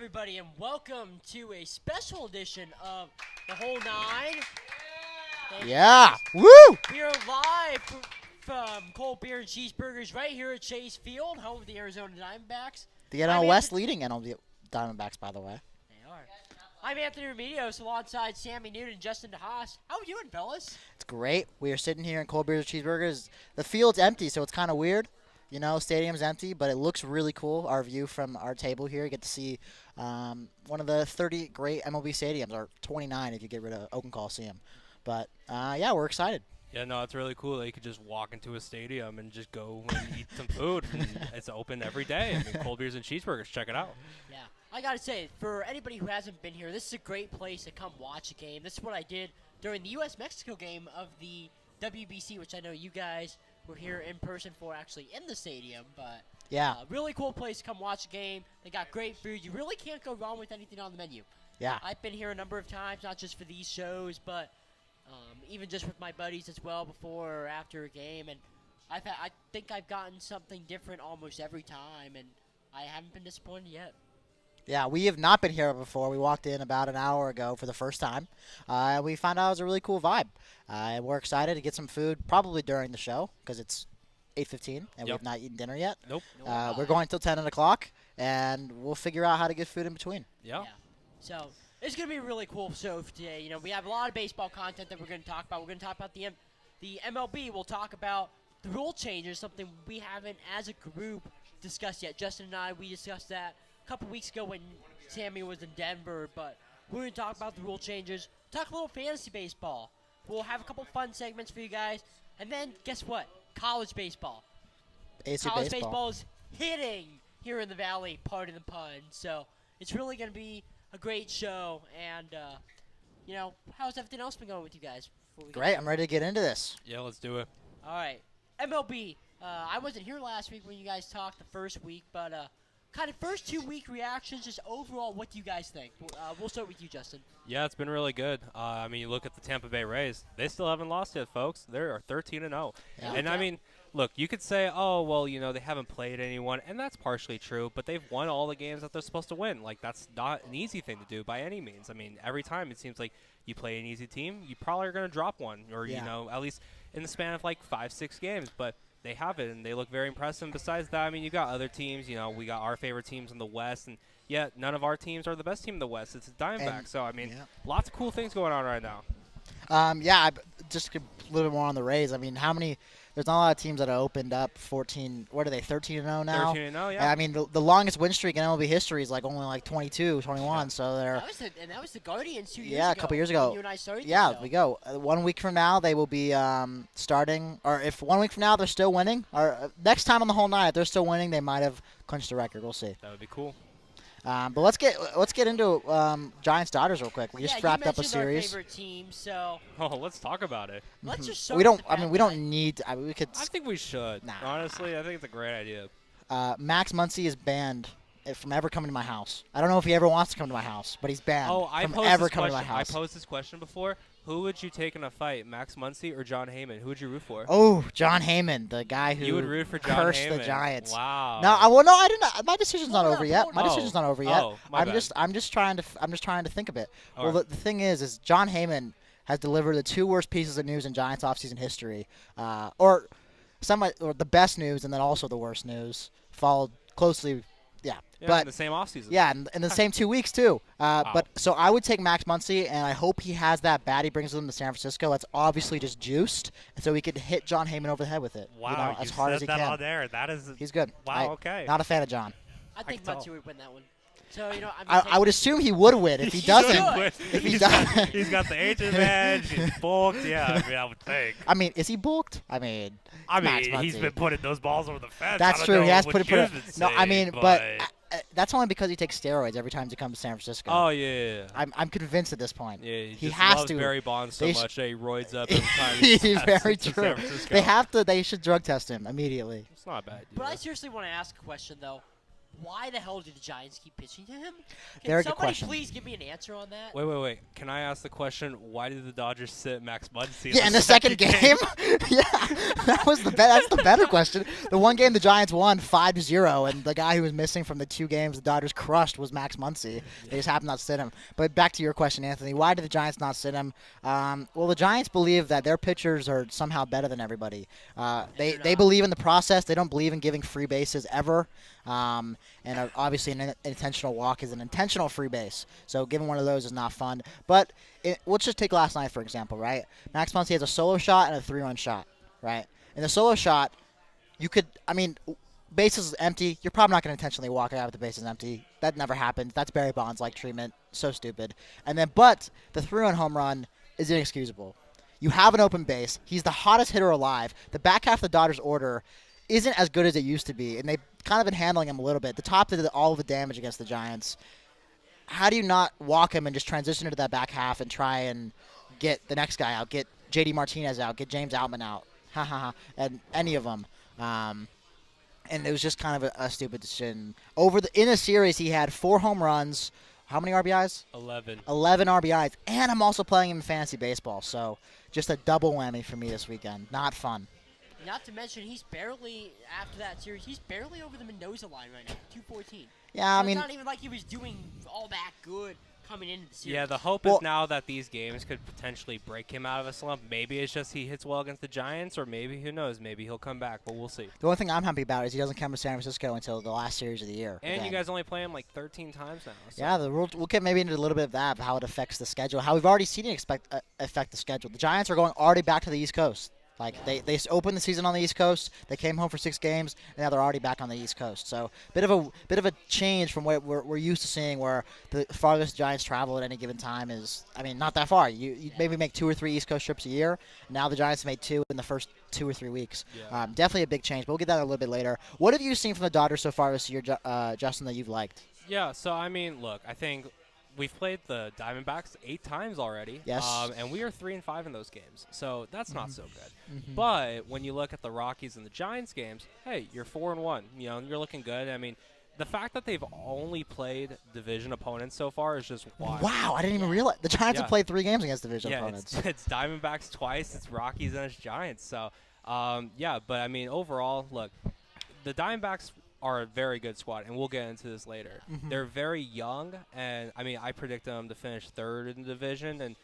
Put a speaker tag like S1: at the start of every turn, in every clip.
S1: everybody, and welcome to a special edition of The Whole Nine.
S2: Yeah. Woo!
S1: We are live from Cold Beer and Cheeseburgers right here at Chase Field, home of the Arizona Diamondbacks.
S2: The NL West leading NL Diamondbacks, by the way.
S1: They are. I'm Anthony Remedios alongside Sammy Newton and Justin DeHaas. How are we doing, fellas?
S2: It's great. We are sitting here in Cold Beers and Cheeseburgers. The field's empty, so it's kind of weird. You know, stadium's empty, but it looks really cool. Our view from our table here, you get to see one of the 30 great MLB stadiums, or 29 if you get rid of Oakland Coliseum. But, yeah, we're excited.
S3: Yeah, no, it's really cool that you could just walk into a stadium and just go and eat some food. And it's open every day. I mean, Cold Beers and Cheeseburgers, check it out.
S1: Yeah, I got to say, for anybody who hasn't been here, this is a great place to come watch a game. This is what I did during the U.S.-Mexico game of the WBC, which I know you guys were here in person for, actually in the stadium. But
S2: Yeah.
S1: really cool place to come watch a game. They got great food. You really can't go wrong with anything on the menu.
S2: Yeah.
S1: I've been here a number of times, not just for these shows, but even just with my buddies as well before or after a game. And I think I've gotten something different almost every time, and I haven't been disappointed yet.
S2: Yeah, we have not been here before. We walked in about an hour ago for the first time. We found out it was a really cool vibe. And we're excited to get some food probably during the show because it's 8:15 and we have not eaten dinner yet.
S3: Nope.
S2: We're going till 10 o'clock, and we'll figure out how to get food in between.
S3: Yeah.
S1: So it's going to be a really cool show for today. You know, we have a lot of baseball content that we're going to talk about. We're going to talk about the MLB. We'll talk about the rule changes, something we haven't as a group discussed yet. Justin and I, we discussed that a couple weeks ago when Sammy was in Denver, but we're going to talk about the rule changes, talk a little fantasy baseball. We'll have a couple fun segments for you guys. And then, guess what? College baseball.
S2: AC
S1: College
S2: baseball.
S1: baseball is hitting here in the Valley, pardon the pun. So it's really going to be a great show. And, you know, how's everything else been going with you guys?
S2: Great. I'm ready to get into this.
S3: Yeah, let's do it.
S1: All right. MLB. I wasn't here last week when you guys talked the first week, but kind of first 2 week reactions, just overall, what do you guys think? We'll start with you, Justin.
S3: Yeah, it's been really good. I mean, you look at the Tampa Bay Rays. They still haven't lost yet, folks. They are 13-0.
S2: Yeah.
S3: And, I mean, look, you could say, oh, well, you know, they haven't played anyone, and that's partially true, but they've won all the games that they're supposed to win. Like, that's not an easy thing to do by any means. I mean, every time it seems like you play an easy team, you probably are going to drop one, or, you know, at least in the span of, like, 5-6 games. But they have it, and they look very impressive. And besides that, I mean, you got other teams. You know, we got our favorite teams in the West, and yet none of our teams are the best team in the West. It's the Diamondbacks. So, I mean, lots of cool things going on right now.
S2: Just a little bit more on the Rays. I mean, there's not a lot of teams that have opened up 14. What are they, 13-0 now?
S3: 13-0, yeah.
S2: I mean, the longest win streak in MLB history is only 22, 21. So they're
S1: that was the Guardians 2 years ago.
S2: a couple years ago.
S1: You and I started
S2: we go. 1 week from now, they will be starting. Or if 1 week from now they're still winning, or next time on the whole night, if they're still winning, they might have clinched the record. We'll see.
S3: That would be cool.
S2: But let's get into Giants Dodgers real quick. We just wrapped up a series.
S1: Our favorite team, so
S3: Oh, let's talk about it.
S1: let's just start
S2: We don't.
S1: with the
S2: I mean,
S1: fact
S2: we don't
S1: that-
S2: need. I mean, we could.
S3: I think we should.
S2: Nah.
S3: Honestly, I think it's a great idea.
S2: Max Muncy is banned from ever coming to my house. I don't know if he ever wants to come to my house, but he's banned
S3: I
S2: from
S3: posed
S2: ever
S3: this
S2: coming to my
S3: question. I
S2: house.
S3: posed this question before. Who would you take in a fight, Max Muncy or John Heyman? Who would you root for?
S2: Oh, John Heyman, the guy who
S3: You would root for John
S2: cursed
S3: Heyman.
S2: the Giants.
S3: Wow.
S2: No, I didn't. My decision's not
S1: Hold
S2: over
S1: up,
S2: yet.
S1: hold
S2: My
S3: up.
S2: decision's not over yet.
S3: Oh, my bad.
S2: I'm just trying to think of it.
S3: All
S2: Well,
S3: right.
S2: the thing is John Heyman has delivered the two worst pieces of news in Giants offseason history, or the best news and then also the worst news, followed closely. Yeah,
S3: Yeah,
S2: but
S3: in the same offseason.
S2: yeah, in the same 2 weeks too. But so I would take Max Muncy, and I hope he has that bat he brings with him to San Francisco. That's obviously just juiced, and so he could hit John Heyman over the head with it.
S3: Wow,
S2: you know, as hard as he
S3: that
S2: can.
S3: on there. That is.
S2: He's good.
S3: Wow. Okay.
S2: Not a fan of John.
S1: I think
S3: can tell.
S1: Muncy would win that one. So you know,
S2: I would assume he would win if he doesn't. If he
S3: he's
S2: doesn't.
S3: he's got the age advantage. He's bulked. Yeah, I mean, I would think.
S2: I mean, is he bulked? I mean, Max
S3: he's
S2: Muncy.
S3: been putting those balls over the fence.
S2: That's
S3: I don't
S2: true.
S3: know
S2: He has
S3: what
S2: put it.
S3: you've been
S2: No, I
S3: saying,
S2: mean, but that's only because he takes steroids every time he comes to San Francisco.
S3: Oh yeah.
S2: I'm convinced at this point.
S3: Yeah,
S2: he
S3: just
S2: has
S3: loves
S2: to.
S3: Barry Bonds so
S2: They
S3: much that he roids up every time he
S2: Very
S3: steps into
S2: true.
S3: San Francisco.
S2: They have to. They should drug test him immediately.
S3: It's not bad.
S1: But I seriously want to ask a question though. why the hell do the Giants keep pitching to him?
S2: Very
S1: Can
S2: good
S1: somebody
S2: question.
S1: please give me an answer on that?
S3: Wait. Can I ask the question? Why did the Dodgers sit Max Muncy?
S2: Yeah, in the second game. Yeah, that's the better question. The one game the Giants won 5-0, and the guy who was missing from the 2 games the Dodgers crushed was Max Muncy. They just happened not to sit him. But back to your question, Anthony, why did the Giants not sit him? Well, the Giants believe that their pitchers are somehow better than everybody. They believe in the process. They don't believe in giving free bases ever. And obviously an intentional walk is an intentional free base. So giving one of those is not fun. But let's just take last night, for example, right? Max Muncy has a solo shot and a 3-run shot, right? In the solo shot, bases empty. You're probably not going to intentionally walk out with the bases empty. That never happens. That's Barry Bonds-like treatment. So stupid. But the 3-run home run is inexcusable. You have an open base. He's the hottest hitter alive. The back half of the Dodgers order isn't as good as it used to be, and they've kind of been handling him a little bit. The top did all of the damage against the Giants. How do you not walk him and just transition into that back half and try and get the next guy out, get J.D. Martinez out, get James Outman out, and any of them? And it was just kind of a stupid decision. In a series, he had 4 home runs. How many RBIs?
S3: 11.
S2: 11 RBIs, and I'm also playing him in fantasy baseball, so just a double whammy for me this weekend. Not fun.
S1: Not to mention, after that series, he's barely over the Mendoza line right now, 214.
S2: Yeah,
S1: So it's not even like he was doing all that good coming into the series.
S3: Yeah, the hope is now that these games could potentially break him out of a slump. Maybe it's just he hits well against the Giants, or maybe, who knows, maybe he'll come back, but we'll see.
S2: The only thing I'm happy about is he doesn't come to San Francisco until the last series of the year.
S3: And
S2: again.
S3: you guys only play him like 13 times now. So.
S2: Yeah, we'll get maybe into a little bit of that, of how it affects the schedule, how we've already seen it affect the schedule. The Giants are going already back to the East Coast. Like, they opened the season on the East Coast. They came home for 6 games, and now they're already back on the East Coast. So bit of a change from what we're used to seeing, where the farthest Giants travel at any given time is, not that far. You maybe make 2 or 3 East Coast trips a year. Now the Giants made 2 in the first 2 or 3 weeks.
S3: Yeah.
S2: Definitely a big change, but we'll get that a little bit later. What have you seen from the Dodgers so far this year, Justin, that you've liked?
S3: Yeah, so, look, I think we've played the Diamondbacks 8 times already.
S2: Yes.
S3: And we are 3-5 in those games. So that's not so good. Mm-hmm. But when you look at the Rockies and the Giants games, hey, you're 4-1. You're looking good. The fact that they've only played division opponents so far is just wild.
S2: Wow, I didn't even realize. The Giants have played 3 games against division opponents.
S3: It's Diamondbacks twice, it's Rockies, and it's Giants. So, but overall, look, the Diamondbacks are a very good squad, and we'll get into this later. Mm-hmm. They're very young, and I predict them to finish 3rd in the division, and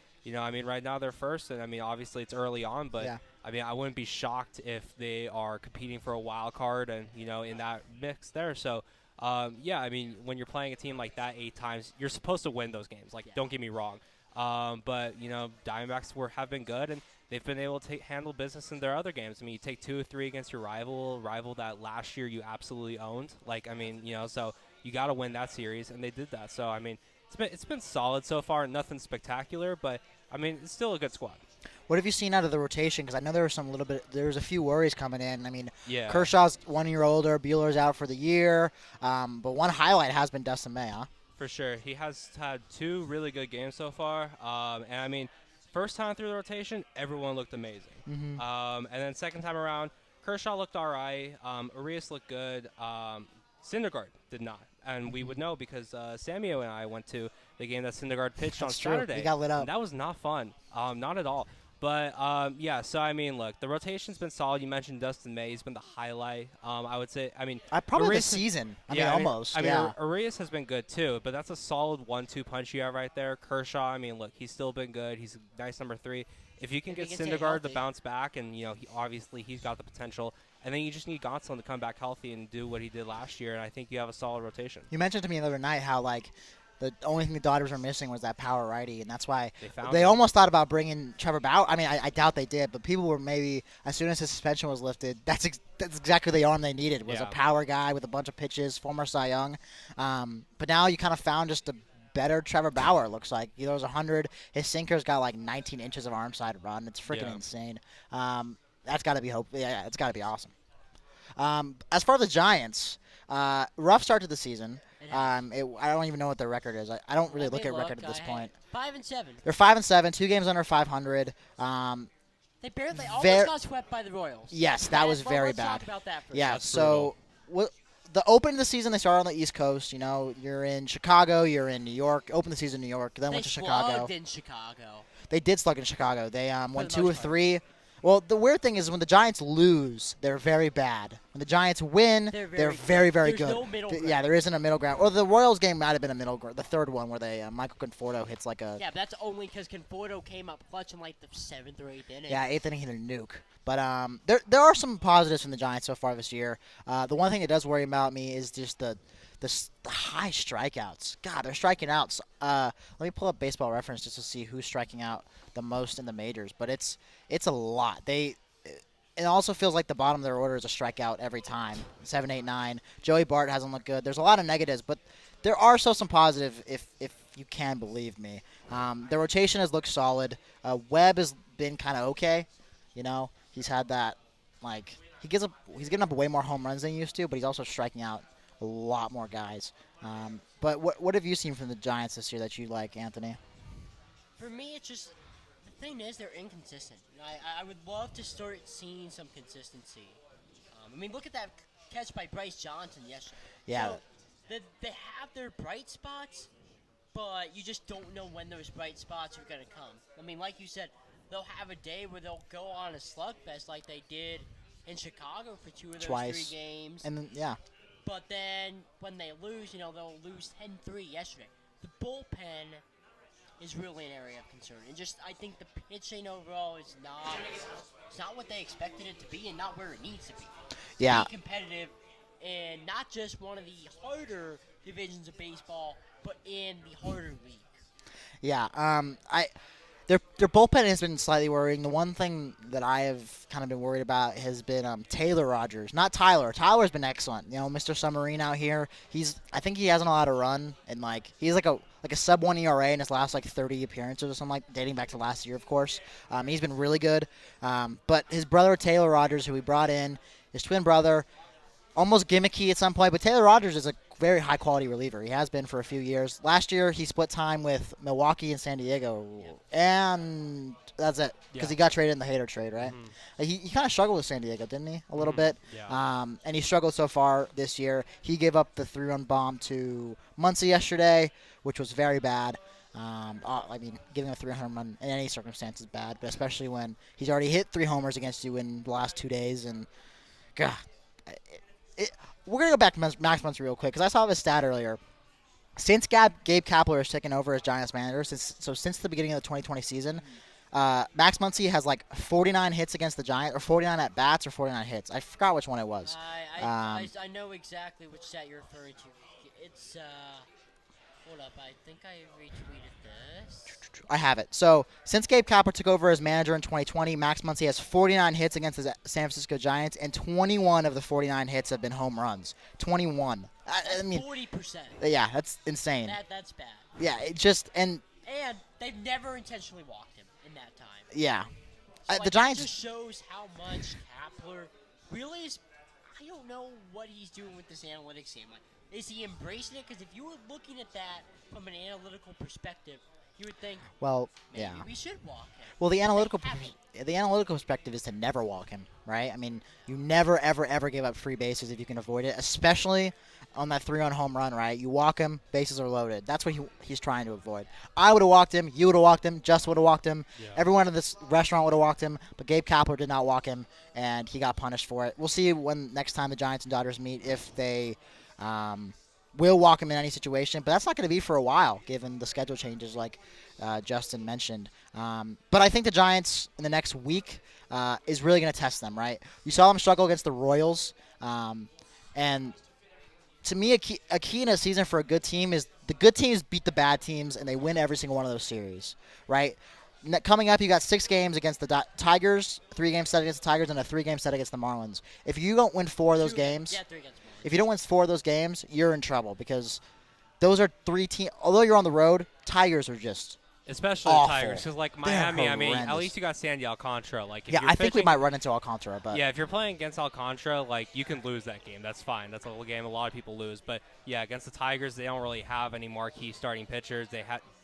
S3: right now they're 1st, and obviously it's early on, but I wouldn't be shocked if they are competing for a wild card and in that mix there. So when you're playing a team like that 8 times, you're supposed to win those games. Don't get me wrong, but Diamondbacks have been good, and they've been able to handle business in their other games. You take 2 or 3 against your rival that last year you absolutely owned. So you got to win that series, and they did that. So it's been solid so far. Nothing spectacular, but it's still a good squad.
S2: What have you seen out of the rotation? Because I know there was a few worries coming in.
S3: Yeah.
S2: Kershaw's 1 year older. Buehler's out for the year. But one highlight has been Dustin May, huh?
S3: For sure. He has had 2 really good games so far. First time through the rotation, everyone looked amazing. Mm-hmm. And then second time around, Kershaw looked all right. Arias looked good. Syndergaard did not. And we would know because Samuel and I went to the game that Syndergaard pitched on Saturday.
S2: He got lit up.
S3: And that was not fun. Not at all. But, look, the rotation's been solid. You mentioned Dustin May. He's been the highlight. I would say,
S2: probably this season. Almost.
S3: Arias has been good, too. But that's a solid 1-2 punch you have right there. Kershaw, look, he's still been good. He's a nice number 3. If you can get Syndergaard to bounce back, and, he's got the potential. And then you just need Gonsolin to come back healthy and do what he did last year, and I think you have a solid rotation. You
S2: mentioned to me the other night how, the only thing the Dodgers were missing was that power righty, and that's why they almost thought about bringing Trevor Bauer. I doubt they did, but people were maybe, as soon as his suspension was lifted, that's exactly the arm they needed, was a power guy with a bunch of pitches, former Cy Young. But now you kind of found just a better Trevor Bauer, it looks like. He throws 100. His sinker's got 19 inches of arm side run. It's freaking insane. That's got to be it's got to be awesome. As far as the Giants, rough start to the season. I don't even know what their record is. I don't really look at record at this point.
S1: 5-7.
S2: They're 5-7, 2 games under 500.
S1: They almost got swept by the Royals.
S2: Yes, that was very
S1: let's
S2: bad.
S1: Talk about that for
S2: so the opening of the season, they started on the East Coast. You know, you're in Chicago, you're in New York. Open the season in New York, then
S1: They
S2: went to Chicago.
S1: slugged in Chicago.
S2: They did slug in Chicago. They
S1: the
S2: won
S1: most
S2: 2 or
S1: part.
S2: 3. Well, the weird thing is when the Giants lose, they're very bad. When the Giants win,
S1: They're
S2: they're
S1: very
S2: very,
S1: good.
S2: very
S1: There's
S2: good.
S1: no middle
S2: Yeah,
S1: ground.
S2: there isn't a middle ground. Or the Royals game might have been a middle ground. The third one where they Michael Conforto hits like a
S1: Yeah, but that's only because Conforto came up clutch in like the 7th or 8th inning.
S2: 8th inning hit a nuke. But there are some positives from the Giants so far this year. The one thing that does worry about me is just the high strikeouts. God, they're striking out. Let me pull up Baseball Reference just to see who's striking out the most in the majors. But it's a lot. It also feels like the bottom of their order is a strikeout every time. 7, 8, 9. Joey Bart hasn't looked good. There's a lot of negatives, but there are still some positive if you can believe me. The rotation has looked solid. Webb has been kind of okay. You know, he's had that he's giving up way more home runs than he used to, but he's also striking out a lot more guys. But what have you seen from the Giants this year that you like, Anthony?
S1: For me, it's just the thing is they're inconsistent. You know, I would love to start seeing some consistency. I mean, look at that catch by Bryce Johnson yesterday.
S2: Yeah.
S1: So, they have their bright spots, but you just don't know when those bright spots are going to come. I mean, like you said, they'll have a day where they'll go on a slugfest like they did in Chicago for 2 of those
S2: Twice.
S1: 3 games.
S2: And then, yeah.
S1: But then when they lose, you know, they'll lose 10-3 yesterday. The bullpen is really an area of concern. And just, I think the pitching overall is not what they expected it to be and not where it needs to be.
S2: Yeah.
S1: Be competitive in not just one of the harder divisions of baseball, but in the harder league.
S2: Yeah. Their bullpen has been slightly worrying. The one thing that I have kind of been worried about has been Taylor Rogers, not Tyler. Tyler's been excellent. You know, Mr. Submarine out here. I think he hasn't allowed a run, and he's like a sub 1 ERA in his last 30 appearances or something, dating back to last year, of course. He's been really good. But his brother Taylor Rogers, who he brought in, his twin brother, almost gimmicky at some point, but Taylor Rogers is a very high-quality reliever. He has been for a few years. Last year, he split time with Milwaukee and San Diego, and that's it, because he got traded in the Hader trade, right?
S3: Mm-hmm.
S2: He kind of struggled with San Diego, didn't he, a little bit?
S3: Yeah.
S2: And he struggled so far this year. He gave up the 3-run bomb to Muncie yesterday, which was very bad. I mean, giving a 3-home run in any circumstance is bad, but especially when he's already hit 3 homers against you in the last 2 days, and God, we're going to go back to Max Muncy real quick, because I saw this stat earlier. Since Gabe Kapler has taken over as Giants manager, since the beginning of the 2020 season, Max Muncy has 49 hits against the Giants, or 49 at-bats, or 49 hits. I forgot which one it was.
S1: I know exactly which stat you're referring to. It's, hold up, I think I retweeted this.
S2: I have it. So, since Gabe Kapler took over as manager in 2020, Max Muncy has 49 hits against the San Francisco Giants, and 21 of the 49 hits have been home runs. 21.
S1: That's
S2: I mean,
S1: 40%.
S2: Yeah, that's insane.
S1: That's bad.
S2: Yeah, it just
S1: And they've never intentionally walked him in that time.
S2: yeah.
S1: So,
S2: The Giants
S1: that just shows how much Kapler really is. I don't know what he's doing with this analytics game. Is he embracing it? Because if you were looking at that from an analytical perspective, you would think, maybe we should walk him.
S2: Well, the analytical
S1: haven't.
S2: perspective is to never walk him, right? I mean, you never, ever, ever give up free bases if you can avoid it, especially on that 3-run home run, right? You walk him, bases are loaded. That's what he's trying to avoid. I would have walked him. You would have walked him. Just would have walked him.
S3: Yeah.
S2: Everyone in this restaurant would have walked him, but Gabe Kapler did not walk him, and he got punished for it. We'll see when next time the Giants and Dodgers meet if they will walk him in any situation, but that's not going to be for a while, given the schedule changes like Justin mentioned. But I think the Giants in the next week is really going to test them, right? You saw them struggle against the Royals, and to me, a key in a season for a good team is the good teams beat the bad teams, and they win every single one of those series, right? Coming up, you got 6 games against the Tigers, 3 games set against the Tigers, and a 3-game set against the Marlins. If you don't win 4 of those games,
S1: 3 against Marlins.
S2: if you don't win 4 of those games, you're in trouble, because those are 3 teams. Although you're on the road, Tigers are just
S3: Especially
S2: awful.
S3: the Tigers, because
S2: They're
S3: Miami, I mean, at
S2: horrendous.
S3: least you got Sandy Alcantara. If
S2: yeah.
S3: you're
S2: I think we
S3: pitching-
S2: might run into Alcantara, but
S3: Yeah, if you're playing against Alcantara, you can lose that game. That's fine. That's a little game a lot of people lose. But yeah, against the Tigers, they don't really have any marquee starting pitchers.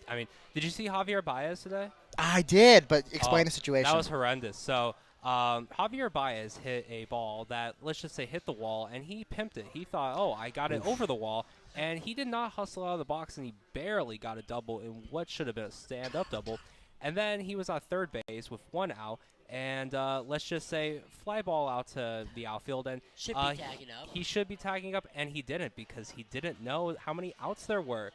S3: I mean, did you see Javier Baez today?
S2: I did. But explain
S3: Oh,
S2: the situation.
S3: That was horrendous. So Javier Baez hit a ball that, let's just say, hit the wall, and he pimped it. He thought, oh, I got it over the wall, and he did not hustle out of the box, and he barely got a double in what should have been a stand-up double. And then he was at third base with 1 out, and let's just say fly ball out to the outfield, and
S1: Should be tagging up.
S3: he should be tagging up, and he didn't because he didn't know how many outs there were.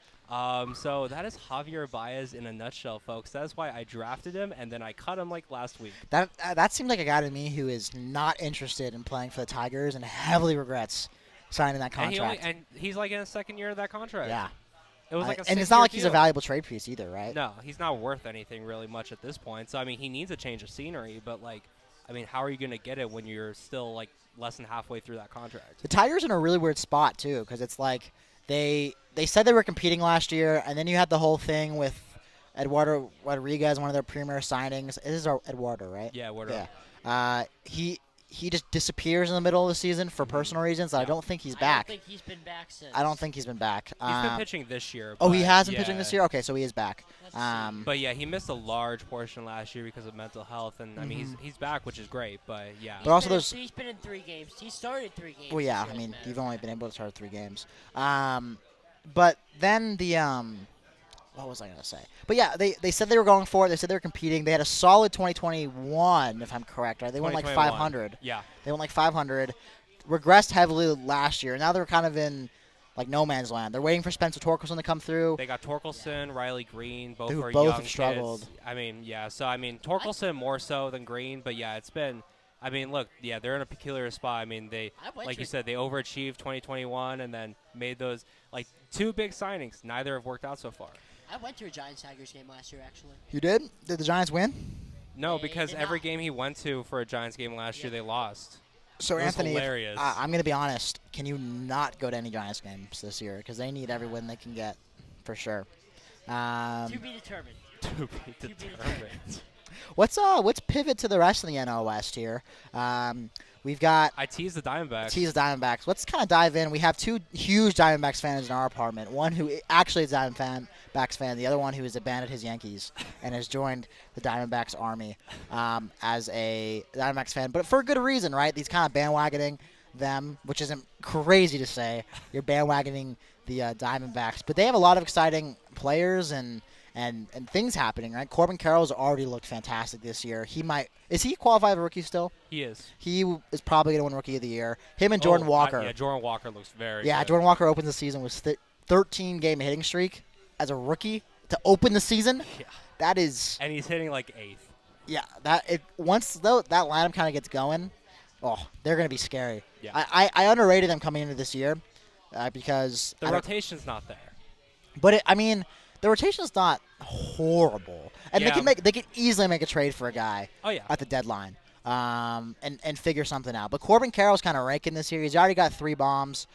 S3: So that is Javier Baez in a nutshell, folks. That is why I drafted him, and then I cut him like last week.
S2: That seemed like a guy to me who is not interested in playing for the Tigers and heavily regrets signing that contract.
S3: And he's like in his second year of that contract.
S2: Yeah.
S3: It was like
S2: and it's not like he's a valuable trade piece either, right?
S3: No, he's not worth anything really much at this point. So, I mean, he needs a change of scenery, but, like, I mean, how are you going to get it when you're still, like, less than halfway through that contract?
S2: The Tigers in a really weird spot, too, because it's like they said they were competing last year, and then you had the whole thing with Eduardo Rodriguez, one of their premier signings. This is our Eduardo, right?
S3: Yeah, Eduardo.
S2: Yeah. He just disappears in the middle of the season for personal reasons. I don't think he's back.
S1: I don't think he's been back since.
S2: I don't think he's been back.
S3: He's been pitching this year.
S2: Oh, he has been
S3: yeah.
S2: pitching this year? Okay, so he is back.
S3: But, yeah, he missed a large portion last year because of mental health. And, I mean, he's back, which is great. But, yeah.
S2: But also
S1: he's been in 3 games. He started 3 games.
S2: Well, yeah, I mean, you've only been able to start 3 games. But then what was I going to say? But, yeah, they said they were going for it. They said they were competing. They had a solid 2021, if I'm correct, right? They won like 500.
S3: Yeah.
S2: They won like 500. Regressed heavily last year. Now they're kind of in, like, no man's land. They're waiting for Spencer Torkelson to come through.
S3: They got Torkelson, Riley Green, both are
S2: both
S3: young
S2: have struggled.
S3: kids. I mean, yeah. So, I mean, Torkelson more so than Green. But, yeah, it's been – I mean, look, yeah, they're in a peculiar spot. I mean, like you said, they overachieved 2021 and then made those, like, 2 big signings. Neither have worked out so far.
S1: I went to a Giants-Tigers game last year, actually.
S2: You did? Did the Giants win?
S3: No,
S1: They
S3: because
S1: did
S3: every
S1: not.
S3: game he went to for a Giants game last year, they lost.
S2: So,
S3: It was
S2: Anthony,
S3: hilarious.
S2: I'm going to be honest. Can you not go to any Giants games this year? Because they need every win they can get, for sure.
S1: To be determined.
S3: To be determined.
S2: Let's pivot to the rest of the NL West here. We've got
S3: I teased the Diamondbacks.
S2: Diamondbacks. Let's kind of dive in. We have 2 huge Diamondbacks fans in our apartment. One who actually is a Diamondbacks fan. The other one who has abandoned his Yankees and has joined the Diamondbacks army as a Diamondbacks fan. But for a good reason, right? He's kind of bandwagoning them, which isn't crazy to say. You're bandwagoning the Diamondbacks. But they have a lot of exciting players and things happening, right? Corbin Carroll's already looked fantastic this year. Is he qualified for rookie still?
S3: He is.
S2: He is probably going to win Rookie of the Year. Him and Jordan Walker.
S3: Yeah, Jordan Walker looks very
S2: Yeah,
S3: good.
S2: Jordan Walker opens the season with 13-game hitting streak as a rookie to open the season.
S3: Yeah.
S2: That is.
S3: And he's hitting like 8th.
S2: Yeah, once that lineup kind of gets going, they're going to be scary.
S3: Yeah.
S2: I underrated them coming into this year because
S3: The rotation's not there.
S2: But the rotation's not horrible, and
S3: Yeah.
S2: they can easily make a trade for a guy.
S3: Oh, yeah.
S2: At the deadline, and figure something out. But Corbin Carroll's kind of ranking this year. He's already got 3 bombs.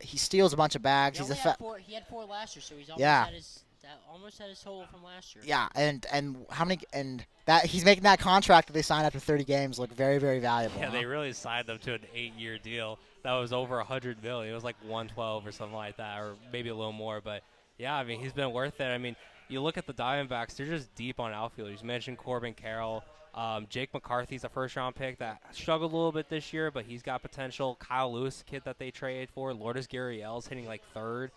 S2: He steals a bunch of bags.
S1: He had 4 last year, so he's almost at his total from last year.
S2: Yeah, and how many and that he's making that contract that they signed after 30 games look very, very valuable.
S3: Yeah,
S2: huh?
S3: they really signed him to an 8-year deal that was over $100 million. It was like 112 or something like that, or maybe a little more. But yeah, I mean, he's been worth it. I mean, you look at the Diamondbacks; they're just deep on outfielders. You mentioned Corbin Carroll. Jake McCarthy's a first-round pick that struggled a little bit this year, but he's got potential. Kyle Lewis, kid that they traded for. Lourdes Gurriel's hitting like 3rd.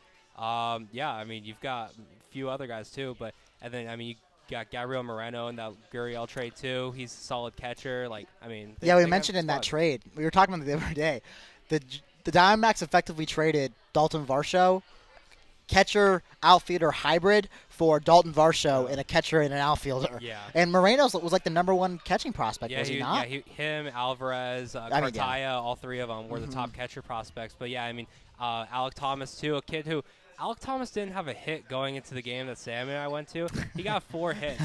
S3: Yeah, I mean, you've got a few other guys too, and then I mean, you got Gabriel Moreno in that Gurriel trade too. He's a solid catcher. Like, I mean,
S2: we mentioned in that trade. We were talking about it the other day. The Diamondbacks effectively traded Dalton Varsho, catcher outfielder hybrid, for Dalton Varsho and a catcher and an outfielder.
S3: Yeah.
S2: And Moreno was like the #1 catching prospect, was he not?
S3: Yeah, him, Alvarez, Cartaya, all 3 of them were the top catcher prospects. But yeah, I mean, Alec Thomas too, a kid who. Alec Thomas didn't have a hit going into the game that Sam and I went to. He got 4 hits.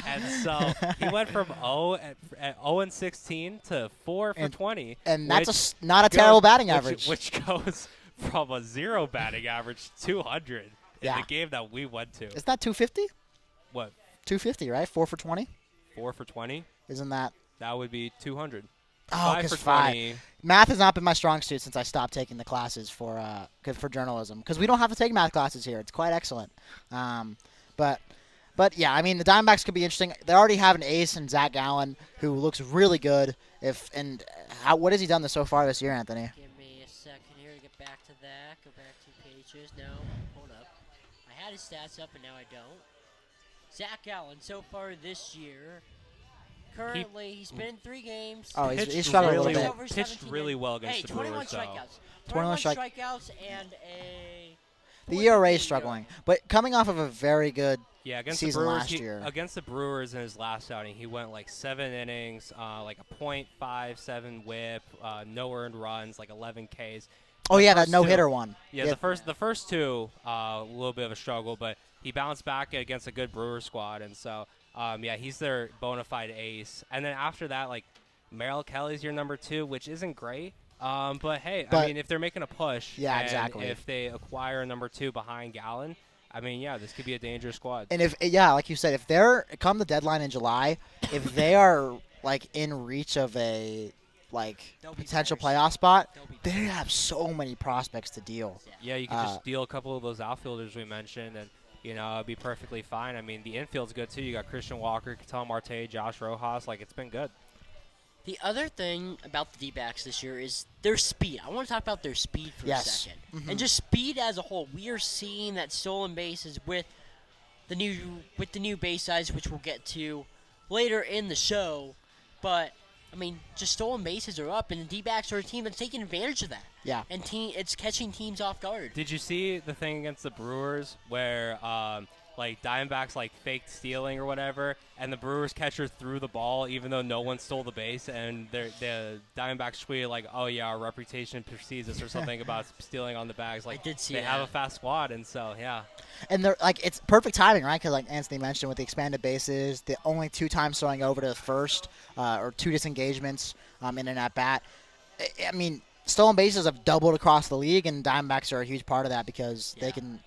S3: And so he went from 0-16 to 4 for 20.
S2: And that's not a terrible batting average.
S3: Which goes from a 0 batting average to 200 in the game that we went to.
S2: Isn't that 250?
S3: What?
S2: 250, right? 4 for 20?
S3: 4 for 20?
S2: Isn't that?
S3: That would be 200.
S2: Oh,
S3: 5 for
S2: 5.
S3: 20.
S2: Math has not been my strong suit since I stopped taking the classes for journalism, because we don't have to take math classes here. It's quite excellent. But But yeah, I mean the Diamondbacks could be interesting. They already have an ace in Zach Gallen who looks really good. What has he done so far this year, Anthony?
S1: Give me a second here to get back to that. Go back 2 pages. No, hold up. I had his stats up, and now I don't. Zach Gallen, so far this year, currently he's been in 3 games.
S2: Oh,
S3: Pitched
S2: he's struggling a
S3: really,
S2: little bit.
S3: pitched really well against the
S1: 21
S3: Brewers, though.
S1: strikeouts.
S2: 21
S1: strikeouts and a.
S2: The ERA is struggling, but coming off of a very good
S3: Yeah, against
S2: season
S3: the Brewers,
S2: last year.
S3: Against the Brewers in his last outing, he went like 7 innings, like a .57 WHIP, no earned runs, like 11 Ks.
S2: Oh yeah, that
S3: first
S2: no
S3: two-
S2: hitter one.
S3: Yeah, the first two, a little bit of a struggle, but he bounced back against a good Brewers squad, and so yeah, he's their bona fide ace. And then after that, like Merrill Kelly's your number 2, which isn't great. But hey, I
S2: But-
S3: mean, if they're making a push,
S2: Yeah,
S3: and
S2: exactly.
S3: if they acquire a number 2 behind Gallen, I mean, yeah, this could be a dangerous squad.
S2: And like you said, if they're come the deadline in July, if they are like in reach of a
S1: They'll be
S2: potential
S1: bears.
S2: playoff spot,
S1: They'll be
S2: they
S1: bears.
S2: have so many prospects to deal.
S3: Yeah, you could just steal a couple of those outfielders we mentioned, and it'd be perfectly fine. I mean, the infield's good too. You got Christian Walker, Ketel Marte, Josh Rojas. Like, it's been good.
S1: The other thing about the D-backs this year is their speed. I want to talk about their speed for
S2: Yes.
S1: a 2nd, and just speed as a whole. We are seeing that stolen bases with the new base size, which we'll get to later in the show. But I mean, just stolen bases are up, and the D-backs are a team that's taking advantage of that.
S2: Yeah.
S1: And it's catching teams off guard.
S3: Did you see the thing against the Brewers where like Diamondbacks like faked stealing or whatever, and the Brewers catcher threw the ball even though no one stole the base, and the Diamondbacks tweeted like, "Oh yeah, our reputation precedes us" or something about stealing on the bags. Like,
S1: I did see
S3: they have
S1: that.
S3: a fast squad, and so yeah.
S2: And they're like it's perfect timing, right? Because like Anthony mentioned, with the expanded bases, the only 2 times throwing over to the first or 2 disengagements in an at bat. I mean, stolen bases have doubled across the league, and Diamondbacks are a huge part of that because they can.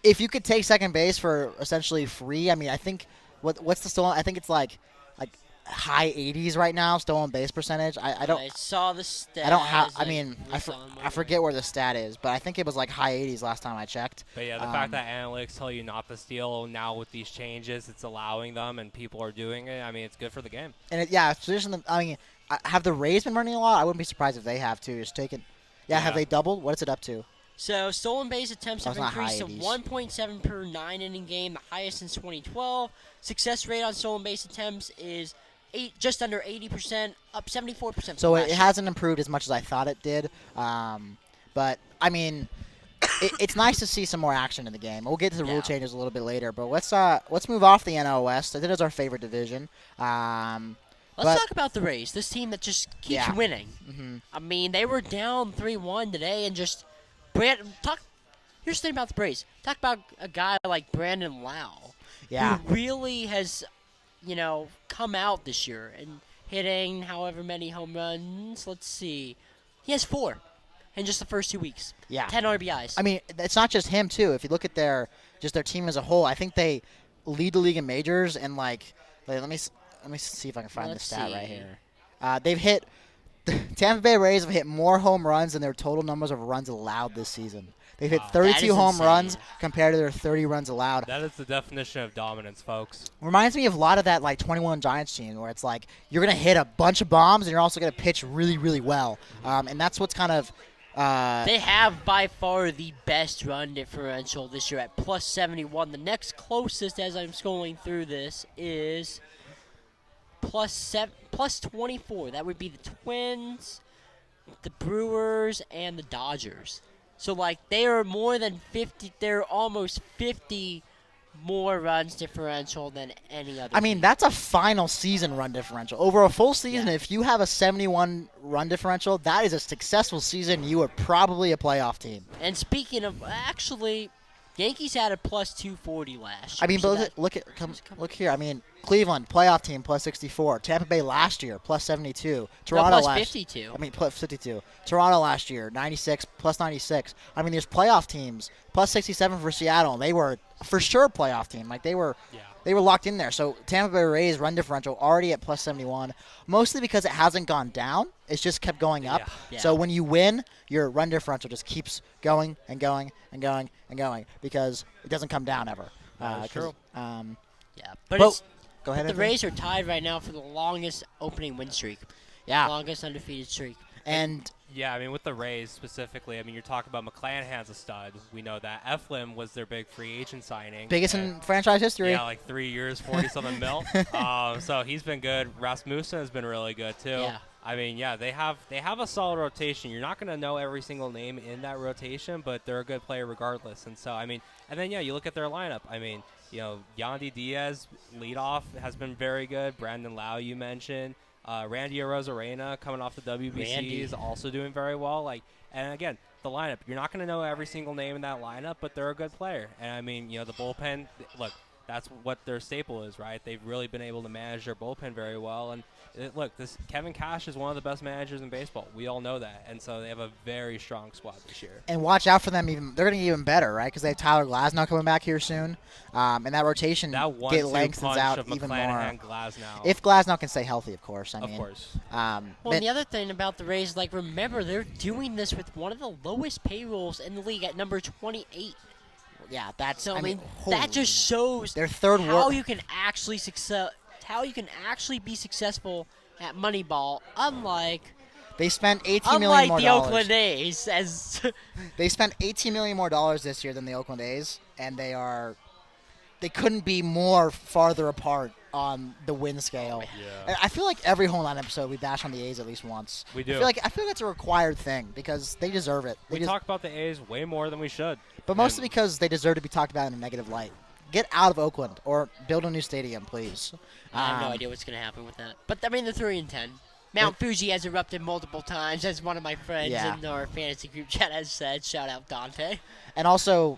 S2: If you could take second base for essentially free, I mean, I think what's the stolen? I think it's like high 80s right now, stolen base percentage. I don't.
S1: I saw the stats.
S2: I don't have. I
S1: like,
S2: mean,
S1: was on
S2: I forget where the stat is, but I think it was like high 80s last time I checked.
S3: But yeah, the fact that analytics tell you not to steal now with these changes, it's allowing them, and people are doing it. I mean, it's good for the game.
S2: And it's positioned. I mean, have the Rays been running a lot? I wouldn't be surprised if they have too. Just taken. Yeah, have
S3: Yeah.
S2: they doubled? What's it up to?
S1: So stolen base attempts have
S2: it's not
S1: increased to
S2: high 80s.
S1: 1.7 per 9-inning game, the highest since 2012. Success rate on stolen base attempts is just under 80%, up 74%.
S2: So
S1: from
S2: it
S1: last year.
S2: hasn't improved as much as I thought it did. But I mean, it's nice to see some more action in the game. We'll get to the rule
S1: Yeah.
S2: changes a little bit later. But let's move off the NL West. That is our favorite division.
S1: Let's talk about the Rays, this team that just keeps
S2: Yeah.
S1: winning.
S2: Mm-hmm.
S1: I mean, they were down 3-1 today, and just Here's the thing about the Rays. Talk about a guy like Brandon Lau,
S2: Yeah.
S1: who really has, come out this year and hitting however many home runs. Let's see, he has 4 in just the first 2 weeks.
S2: Yeah.
S1: 10 RBIs.
S2: I mean, it's not just him too. If you look at their team as a whole, I think they lead the league in majors. And let me see if I can find
S1: Let's
S2: the stat
S1: see.
S2: right here. They've hit Tampa Bay Rays have hit more home runs than their total numbers of runs allowed this season. They've hit
S3: Wow.
S2: 32
S1: That is
S2: home
S1: insane.
S2: runs compared to their 30 runs allowed.
S3: That is the definition of dominance, folks.
S2: Reminds me of a lot of that 21 Giants team where it's like you're going to hit a bunch of bombs and you're also going to pitch really, really well. And that's what's kind of
S1: They have by far the best run differential this year at plus 71. The next closest, as I'm scrolling through this, is plus 24. That would be the Twins, the Brewers, and the Dodgers. So, they are more than 50. They're almost 50 more runs differential than any other.
S2: I mean, that's a final season run differential. Over a full season,
S1: Yeah.
S2: if you have a 71 run differential, that is a successful season. You are probably a playoff team.
S1: And speaking of, actually, Yankees had a plus 240 last year.
S2: I mean,
S1: so
S2: but
S1: that-
S2: look here. I mean, Cleveland, playoff team, plus 64. Tampa Bay last year, plus 72.
S1: no,
S2: Toronto
S1: plus
S2: last
S1: 52.
S2: I mean, plus 52. Toronto last year, 96, plus 96. I mean, there's playoff teams, plus 67 for Seattle. And they were for sure a playoff team. They were locked in there. So Tampa Bay Rays run differential already at plus 71, mostly because it hasn't gone down. It's just kept going up.
S1: Yeah.
S2: So when you win, your run differential just keeps going and going and going and going because it doesn't come down ever.
S3: That is true.
S1: Yeah,
S2: but go ahead.
S1: the
S2: Anthony.
S1: Rays are tied right now for the longest opening win streak.
S2: Yeah,
S1: Longest undefeated streak.
S2: and
S3: Yeah, I mean, with the Rays specifically, I mean, you're talking about McClanahan's a stud. We know that. Eflin was their big free agent signing.
S2: biggest
S3: and-
S2: in franchise history.
S3: Yeah, like 3 years, 40-something mil. So he's been good. Rasmussen has been really good, too.
S1: Yeah.
S3: I mean, yeah, they have a solid rotation. You're not going to know every single name in that rotation, but they're a good player regardless. And so, I mean, and then, yeah, you look at their lineup. I mean, Yandy Diaz, leadoff, has been very good. Brandon Lau, you mentioned. Randy Arozarena coming off the WBC is also doing very well. And again, the lineup, you're not going to know every single name in that lineup, but they're a good player. And I mean, the bullpen, look, that's what their staple is, right? They've really been able to manage their bullpen very well. And look, this Kevin Cash is one of the best managers in baseball. We all know that. And so they have a very strong squad this year.
S2: And watch out for them. They're going to get even better, right? Because they have Tyler Glasnow coming back here soon, and that rotation
S3: That
S2: lengthens
S3: punch
S2: out
S3: of
S2: even
S3: McClanahan,
S2: more.
S3: Glasnow.
S2: If Glasnow can stay healthy, of course.
S3: Of course.
S1: Well, and the other thing about the Rays, remember, they're doing this with one of the lowest payrolls in the league at number 28.
S2: yeah, that's.
S1: So, I mean,
S2: holy-
S1: that just shows
S2: their third
S1: how
S2: worst.
S1: you can actually be successful at Moneyball, unlike
S2: They spent $18 million more
S1: the
S2: dollars.
S1: Oakland A's. As
S2: They spent $18 million more dollars this year than the Oakland A's, and they couldn't be more farther apart on the win scale.
S3: Yeah.
S2: I feel like every home line episode we bash on the A's at least once.
S3: We do.
S2: I feel like it's a required thing because they deserve it.
S3: We talk about the A's way more than we should.
S2: But mostly because they deserve to be talked about in a negative light. Get out of Oakland or build a new stadium, please.
S1: I have no idea what's going to happen with that. But I mean, the 3-10. Mount Fuji has erupted multiple times, as one of my friends
S2: Yeah.
S1: in our fantasy group chat has said. Shout out Dante.
S2: And also,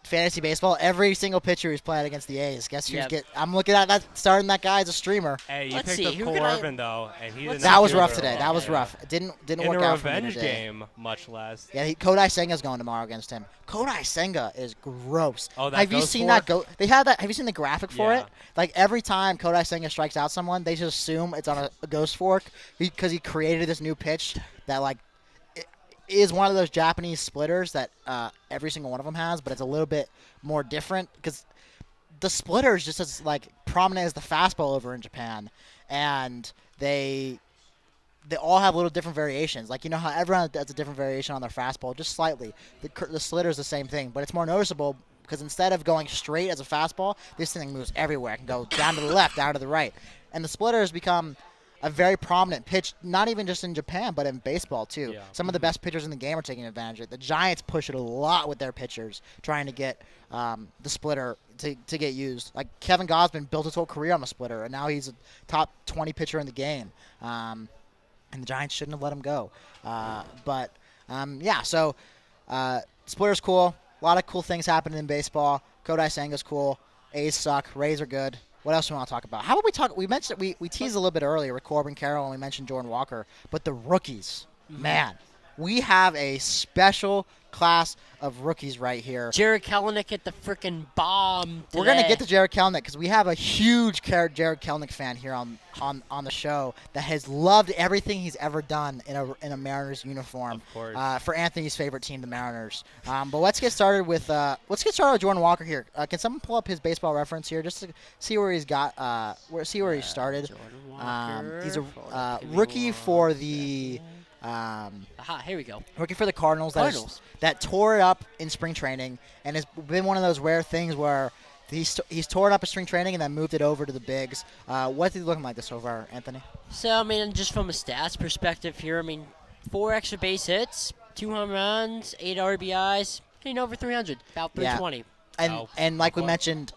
S2: fantasy baseball, every single pitcher who's playing against the A's. Guess who's
S1: Yep.
S2: I'm looking at that, starting that guy as a streamer.
S3: Hey, you
S1: Let's
S3: picked
S1: see,
S3: up
S1: who
S3: Cole
S1: can I-
S3: Irvin, though, and he didn't
S2: That was
S3: do
S2: rough
S3: very
S2: today.
S3: well.
S2: That was
S3: Yeah.
S2: rough. It didn't
S3: In
S2: work
S3: a
S2: out for me
S3: revenge
S2: today.
S3: game, much less.
S2: Yeah, Kodai Senga's going tomorrow against him. Kodai Senga is gross.
S3: Oh, that
S2: have you
S3: ghost
S2: seen
S3: fork?
S2: that go? They had that. Have you seen the graphic for
S3: Yeah.
S2: it? Every time Kodai Senga strikes out someone, they just assume it's on a ghost fork because he created this new pitch that it is one of those Japanese splitters that every single one of them has, but it's a little bit more different because the splitter is just as prominent as the fastball over in Japan, and they all have little different variations. You know how everyone does a different variation on their fastball, just slightly. The slitter is the same thing, but it's more noticeable because instead of going straight as a fastball, this thing moves everywhere. It can go down to the left, down to the right. And the splitter has become a very prominent pitch, not even just in Japan, but in baseball, too.
S3: Yeah.
S2: Some of the best pitchers in the game are taking advantage of it. The Giants push it a lot with their pitchers, trying to get the splitter to get used. Kevin Gausman built his whole career on the splitter, and now he's a top 20 pitcher in the game. And the Giants shouldn't have let him go. So splitter's cool. A lot of cool things happening in baseball. Kodai Senga's cool. A's suck. Rays are good. What else do we want to talk about? How about we talk? We mentioned we teased a little bit earlier with Corbin Carroll, and we mentioned Jordan Walker. But the rookies, man, we have a special class of rookies right here.
S1: Jared Kelenic at the freaking bomb today.
S2: We're gonna get to Jared Kelenic because we have a huge Jared Kelenic fan here on the show that has loved everything he's ever done in a Mariners uniform.
S3: Of course.
S2: For Anthony's favorite team, the Mariners. But let's get started with Jordan Walker here. Can someone pull up his baseball reference here just to see where he's got where he started?
S1: Jordan Walker.
S2: He's a
S1: Give me
S2: rookie
S1: one
S2: for the.
S1: second. Aha, here we go.
S2: Rookie for the Cardinals. That tore it up in spring training and has been one of those rare things where he's torn up in spring training and then moved it over to the bigs. What's he looking like this so far, Anthony?
S1: So, I mean, just from a stats perspective here, 4 extra base hits, 2 home runs, 8 RBIs, getting over 300, about 320.
S2: And like we mentioned,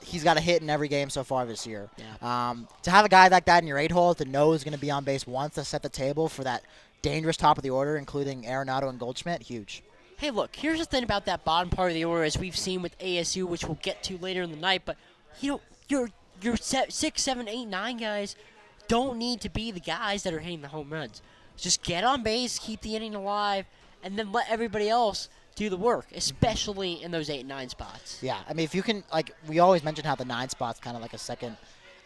S2: he's got a hit in every game so far this year.
S1: Yeah.
S2: To have a guy like that in your 8-hole to know he's going to be on base once to set the table for that dangerous top of the order, including Arenado and Goldschmidt, huge.
S1: Hey, look, here's the thing about that bottom part of the order, as we've seen with ASU, which we'll get to later in the night. But, your 6, 7, 8, 9 guys don't need to be the guys that are hitting the home runs. Just get on base, keep the inning alive, and then let everybody else do the work, especially in those 8 and 9 spots.
S2: Yeah, if you can, we always mention how the 9 spot's kind of like a second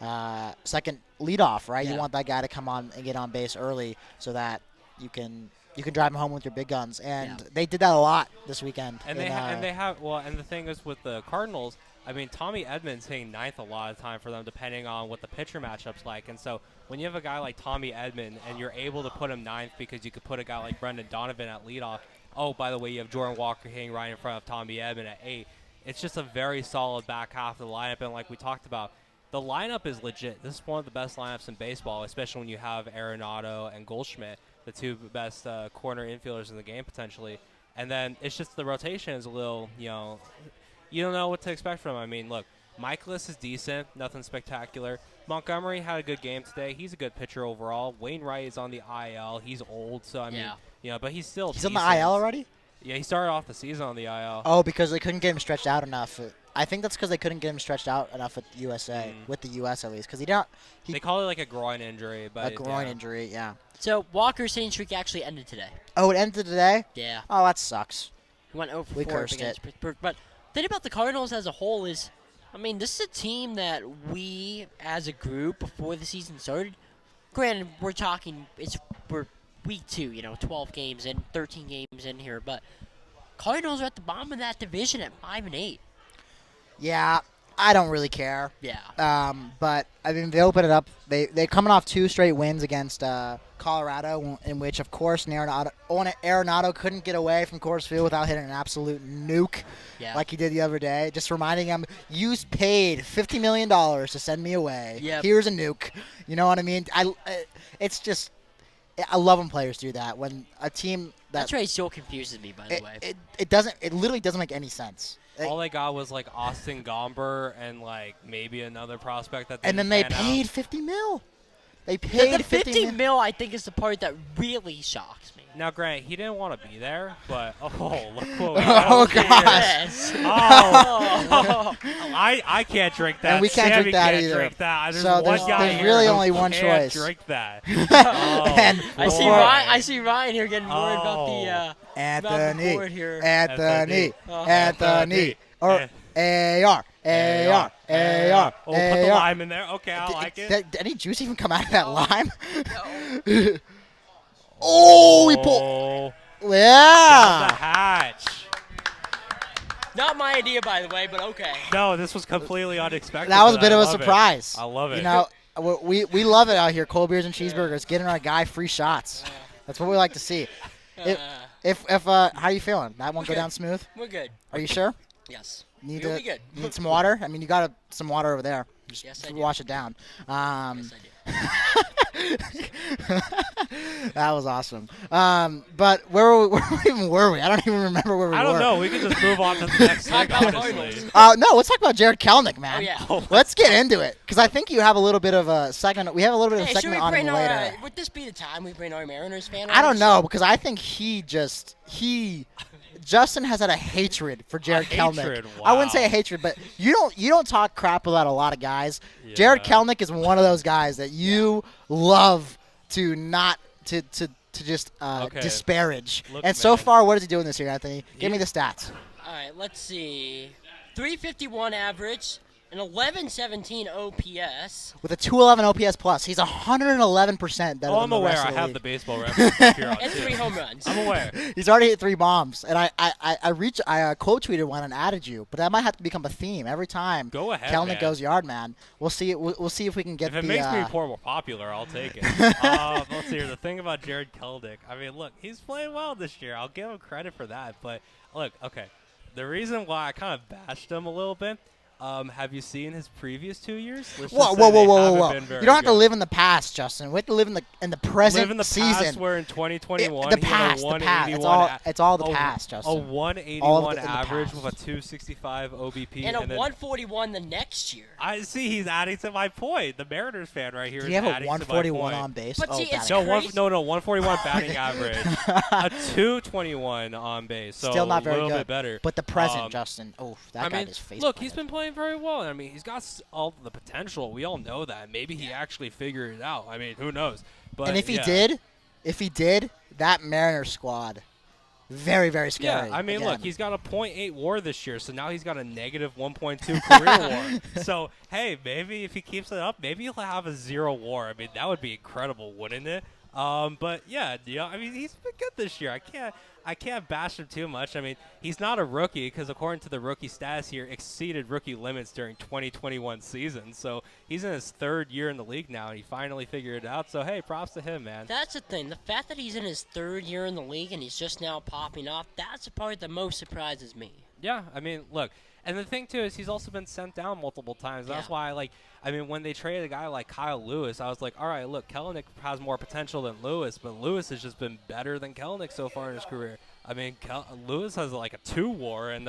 S2: leadoff, right?
S1: Yeah.
S2: You want that guy to come on and get on base early so that you can drive him home with your big guns, and they did that a lot this weekend.
S3: And and the thing is with the Cardinals, I mean, Tommy Edmonds hitting ninth a lot of time for them, depending on what the pitcher matchup's like. And so when you have a guy like Tommy Edmond and you're able to put him ninth because you could put a guy like Brendan Donovan at leadoff. Oh, by the way, you have Jordan Walker hitting right in front of Tommy Edmond at 8. It's just a very solid back half of the lineup. And like we talked about, the lineup is legit. This is one of the best lineups in baseball, especially when you have Arenado and Goldschmidt, the two best corner infielders in the game potentially. And then it's just the rotation is a little, you don't know what to expect from him. I mean, look, Michaelis is decent, nothing spectacular. Montgomery had a good game today. He's a good pitcher overall. Wainwright is on the IL. He's old, so I mean, but he's still
S2: He's
S3: decent.
S2: on the IL already?
S3: Yeah, he started off the season on the IL.
S2: Oh, because they couldn't get him stretched out enough. I think that's because they couldn't get him stretched out enough with USA, with the U.S. at least, because
S3: They call it like a groin injury, but
S2: a groin injury, yeah.
S1: So Walker's hitting streak actually ended today.
S2: Oh, it ended today?
S1: Yeah.
S2: Oh, that sucks.
S1: He went 0 for
S2: We
S1: 4
S2: cursed
S1: against
S2: it.
S1: Pittsburgh. But the thing about the Cardinals as a whole is, I mean, this is a team that we, as a group, before the season started, granted, we're week 2, 12 games in, 13 games in here, but Cardinals are at the bottom of that division at 5-8.
S2: Yeah, I don't really care.
S1: Yeah.
S2: But, I mean, they open it up. They're coming off 2 straight wins against Colorado, in which, of course, Arenado couldn't get away from Coors Field without hitting an absolute nuke like he did the other day. Just reminding him, you paid $50 million to send me away.
S1: Yep.
S2: Here's a nuke. You know what I mean? It's just, I love when players do that. When a team
S1: That's right. It still confuses me, by the way.
S2: It literally doesn't make any sense.
S3: All they got was like Austin Gomber and like maybe another prospect that.
S2: And then they paid $50 million. They paid
S1: the 50 mil, I think, is the part that really shocks me.
S3: Now, Grant, he didn't want to be there, but look what we
S2: Oh,
S3: got.
S2: gosh.
S1: Yes.
S3: I can't drink that.
S2: And we can't
S3: Sammy
S2: drink that
S3: can't
S2: either.
S3: Drink that. There's
S2: So
S3: one guy
S2: there's
S3: here
S2: really
S3: who
S2: only one
S3: can't
S2: choice.
S3: Drink that.
S2: And
S1: I see Ryan here getting worried about the
S2: Anthony,
S1: board here.
S2: Anthony,
S1: Oh.
S2: Anthony, or AR.
S3: Oh, put the lime in there. Okay, I like it.
S2: Did any juice even come out of that lime?
S1: No.
S2: Oh, we pulled.
S3: Down the
S2: Yeah.
S3: hatch.
S1: Not my idea, by the way, but okay.
S3: No, this was completely unexpected.
S2: That was a
S3: but
S2: bit
S3: I
S2: of a
S3: love it.
S2: surprise.
S3: I love it.
S2: You know, we love it out here. Cold beers and cheeseburgers, getting our guy free shots. That's what we like to see. If how you feeling? That one go down smooth?
S1: We're good.
S2: Are you sure?
S1: Yes.
S2: Need
S1: We'll be good.
S2: Need some water? I mean, you got some water over there. Just
S1: Yes, I do.
S2: wash it down.
S1: Yes, I do.
S2: That was awesome. But where even were we? I don't even remember where we were.
S3: I don't know. We can just move on to the next
S1: Talk
S3: thing,
S1: about the
S3: honestly.
S1: Cardinals.
S2: No, let's talk about Jared Kelnick, man.
S1: Oh, yeah.
S2: Let's get into it because I think you have a little bit of a segment. We have a little bit of a
S1: Hey, should
S2: segment
S1: we
S2: on him
S1: bring
S2: later.
S1: would this be the time we bring our Mariners fan?
S2: I don't know because I think Justin has had a hatred for Jared Kelnick.
S3: hatred,
S2: I wouldn't say
S3: wow.
S2: a hatred, but you don't talk crap about a lot of guys. Jared
S3: Yeah.
S2: Kelnick is one of those guys that you love to not to just
S3: Okay.
S2: disparage.
S3: Look,
S2: and so
S3: man.
S2: far, what is he doing this year, Anthony? Give me the stats.
S1: All right, let's see. 351 average, an 1117 OPS.
S2: With a 211 OPS plus, he's 111% better
S3: Oh,
S2: than
S3: I'm
S2: the
S3: aware.
S2: rest
S3: I
S2: of the
S3: have
S2: league.
S3: the baseball reference up here on
S1: And
S3: too.
S1: 3 home runs.
S3: I'm aware.
S2: He's already hit 3 bombs, and I quote tweeted one and added you, but that might have to become a theme every time.
S3: Go ahead,
S2: Kelnick
S3: man.
S2: goes yard, man. We'll see. We'll see if we can get
S3: If it
S2: the.
S3: makes me more popular, I'll take it. Let's see here. The thing about Jared Kelnick, I mean, look, he's playing well this year. I'll give him credit for that. But look, okay, the reason why I kind of bashed him a little bit. Have you seen his previous 2 years? Let's just
S2: Whoa,
S3: say
S2: whoa,
S3: they
S2: whoa,
S3: haven't
S2: whoa, whoa!
S3: been very
S2: You don't have to
S3: good.
S2: live in the past, Justin. We have to live in the present
S3: Live in the
S2: season.
S3: past where in 2021
S2: the
S3: he had
S2: past,
S3: a
S2: the past.
S3: 181
S2: It's all the
S3: a-
S2: past,
S3: A
S2: Justin.
S3: 181
S2: All of it in the
S3: average
S2: past.
S3: with a 265 OBP.
S1: And a
S3: then
S1: 141 the next year.
S3: I see he's adding to my point. The Mariners fan right here
S2: Do
S3: is
S2: you have a
S3: adding to my
S2: 141
S3: point.
S2: on base?
S1: But
S2: oh,
S1: see, it's
S2: batting.
S1: crazy.
S3: No, 141 batting average. A 221 on base. So
S2: Still not very
S3: a little
S2: good.
S3: bit better.
S2: But the present,
S3: Um,
S2: Justin. Oh, that
S3: I
S2: guy
S3: mean,
S2: just face.
S3: look, he's been playing very well. I mean, he's got all the potential. We all know that. Maybe he actually figured it out. I mean, who knows? But
S2: And if he
S3: yeah.
S2: did, that Mariners squad, very, very scary.
S3: Yeah, I mean, look,
S2: again.
S3: he's got a .8 WAR this year, so now he's got a negative 1.2 career WAR. So, hey, maybe if he keeps it up, maybe he'll have a 0 WAR. I mean, that would be incredible, wouldn't it? But yeah, I mean, he's been good this year. I can't bash him too much. I mean, he's not a rookie because according to the rookie status here, exceeded rookie limits during 2021 season. So he's in his 3rd year in the league now, and he finally figured it out. So hey, props to him, man.
S1: That's the thing. The fact that he's in his 3rd year in the league and he's just now popping off, that's the part that most surprises me.
S3: Yeah, I mean, look, and the thing too is he's also been sent down multiple times. That's
S1: Yeah.
S3: why, like, I mean, when they traded a guy like Kyle Lewis, I was like, all right, look, Kellenick has more potential than Lewis, but Lewis has just been better than Kellenick so far in his career. I mean, Lewis has like a 2 WAR, and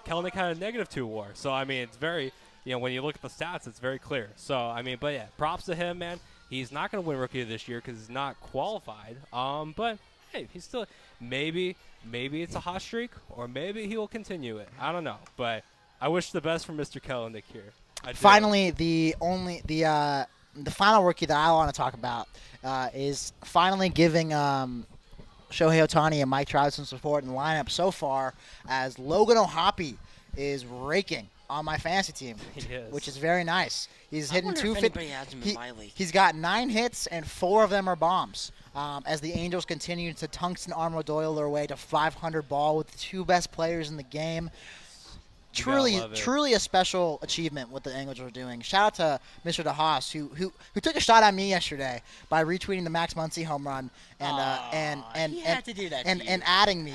S3: Kellenick had a -2 WAR. So I mean, it's very, when you look at the stats, it's very clear. So I mean, but yeah, props to him, man. He's not going to win Rookie of this year because he's not qualified. But hey, he's still maybe it's a hot streak, or maybe he will continue it. I don't know, but I wish the best for Mr. Kellenick here. I do.
S2: Finally, the final rookie that I want to talk about is finally giving Shohei Ohtani and Mike Trout some support in the lineup so far, as Logan O'Hoppe is raking on my fantasy team,
S3: He is.
S2: which is very nice. He's hitting
S1: wonder if
S2: 250.
S1: anybody has him in my league.
S2: He's got 9 hits and 4 of them are bombs. As the Angels continue to tungsten armor Doyle their way to 500 ball with the 2 best players in the game.
S3: You gotta
S2: Truly,
S3: love it.
S2: truly a special achievement what the Angels are doing. Shout out to Mr. DeHaas who took a shot at me yesterday by retweeting the Max Muncy home run and
S1: he had to do that to you.
S2: and adding me.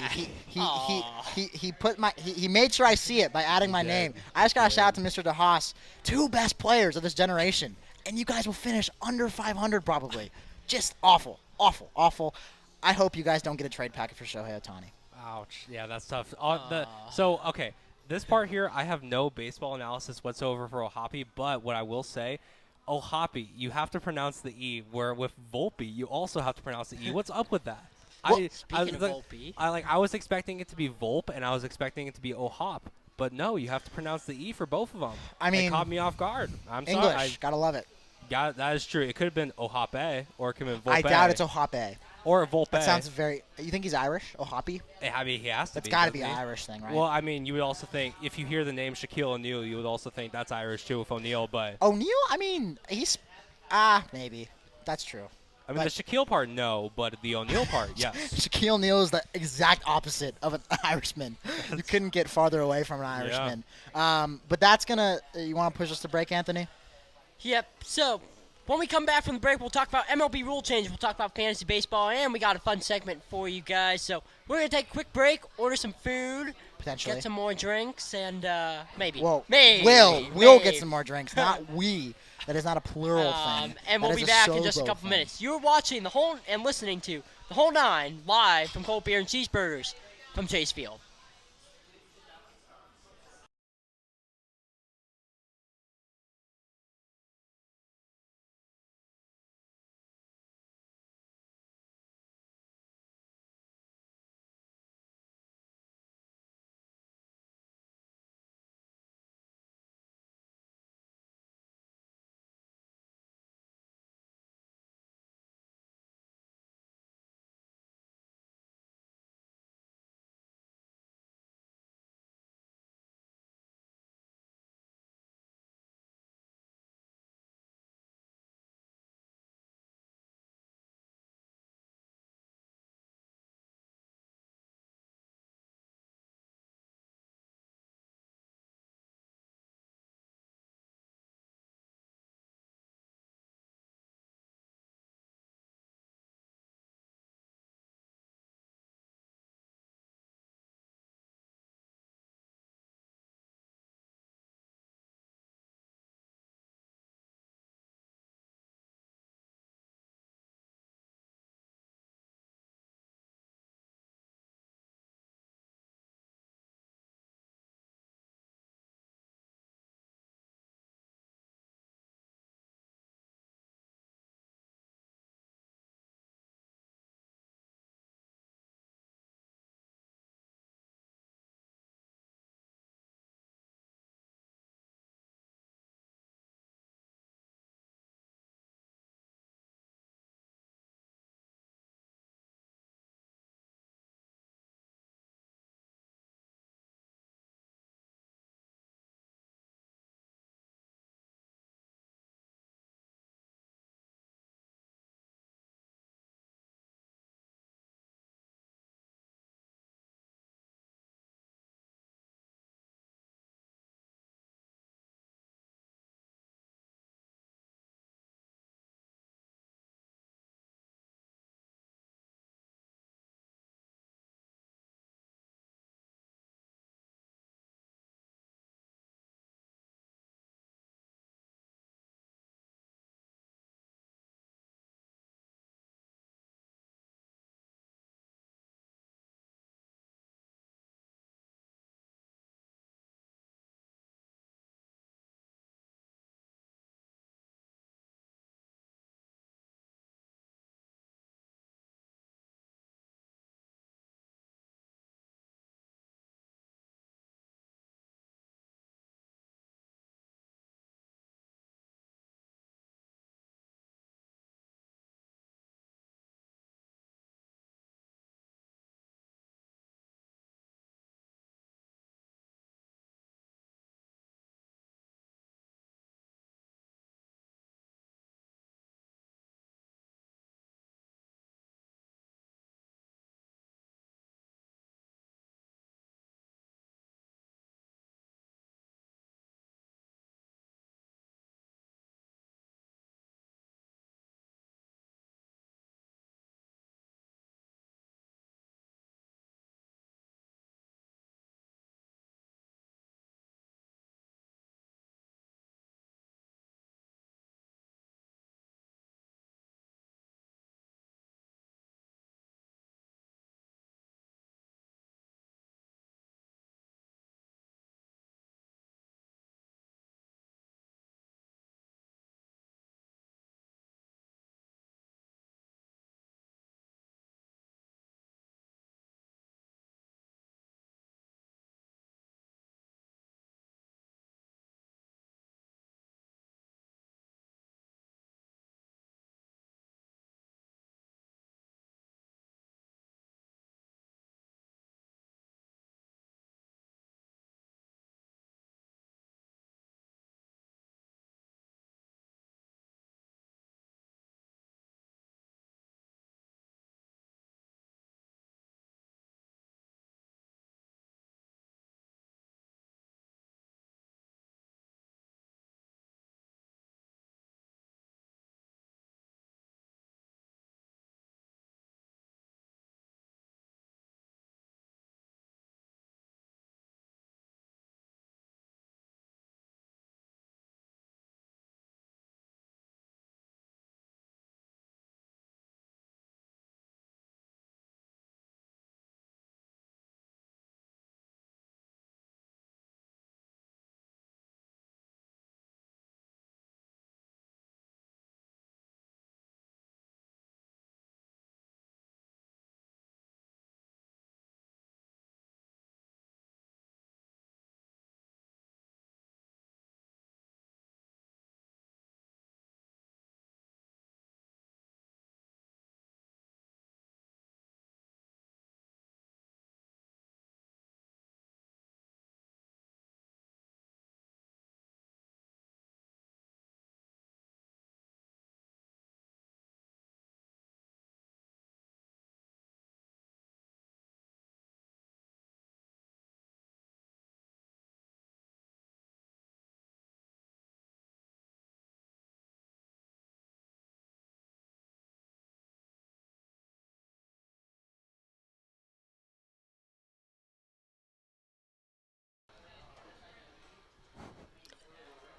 S2: He made sure I see it by adding my
S3: did.
S2: name. I just got to
S3: He
S2: shout out to Mr. DeHaas, 2 best players of this generation, and you guys will finish under 500 probably. Just awful, awful, awful. I hope you guys don't get a trade packet for Shohei Ohtani.
S3: Ouch. Yeah, that's tough. Okay, this part here, I have no baseball analysis whatsoever for O'Hoppe, but what I will say, O'Hoppe, you have to pronounce the E, where with Volpe, you also have to pronounce the E. What's up with that?
S1: Speaking of Volpe.
S3: I was expecting it to be Volpe, and I was expecting it to be O'Hoppe, but no, you have to pronounce the E for both of them.
S2: I mean,
S3: it caught me off guard. I'm sorry.
S2: English, gotta love it.
S3: Yeah, that is true. It could have been O'Hoppe, or it could have been Volpe.
S2: I doubt it's O'Hoppe.
S3: Or Volpe.
S2: That sounds very. You think he's Irish? O'Hoppe?
S3: I mean, he has to
S2: That's
S3: be.
S2: got to be
S3: doesn't
S2: an
S3: he?
S2: Irish thing, right?
S3: Well, I mean, you would also think, if you hear the name Shaquille O'Neal, you would also think that's Irish too with O'Neal, but...
S2: O'Neal? I mean, he's... maybe. That's true.
S3: I mean, the Shaquille part, no, but the O'Neal part, yes.
S2: Shaquille O'Neal is the exact opposite of an Irishman. You couldn't get farther away from an Irishman. But that's going to... You want to push us to break, Anthony?
S1: Yep. So, when we come back from the break, we'll talk about MLB rule changes. We'll talk about fantasy baseball, and we got a fun segment for you guys. So, we're going to take a quick break, order some food,
S2: Potentially.
S1: get some more drinks, and maybe.
S2: Well,
S1: maybe.
S2: we'll get some more drinks, not we. That is not a plural thing.
S1: And
S2: That
S1: we'll
S2: is
S1: be
S2: a
S1: back in just a
S2: Sobo
S1: couple
S2: thing.
S1: minutes. You're watching the whole and listening to the whole 9 live from Cold Beer and Cheeseburgers from Chase Field.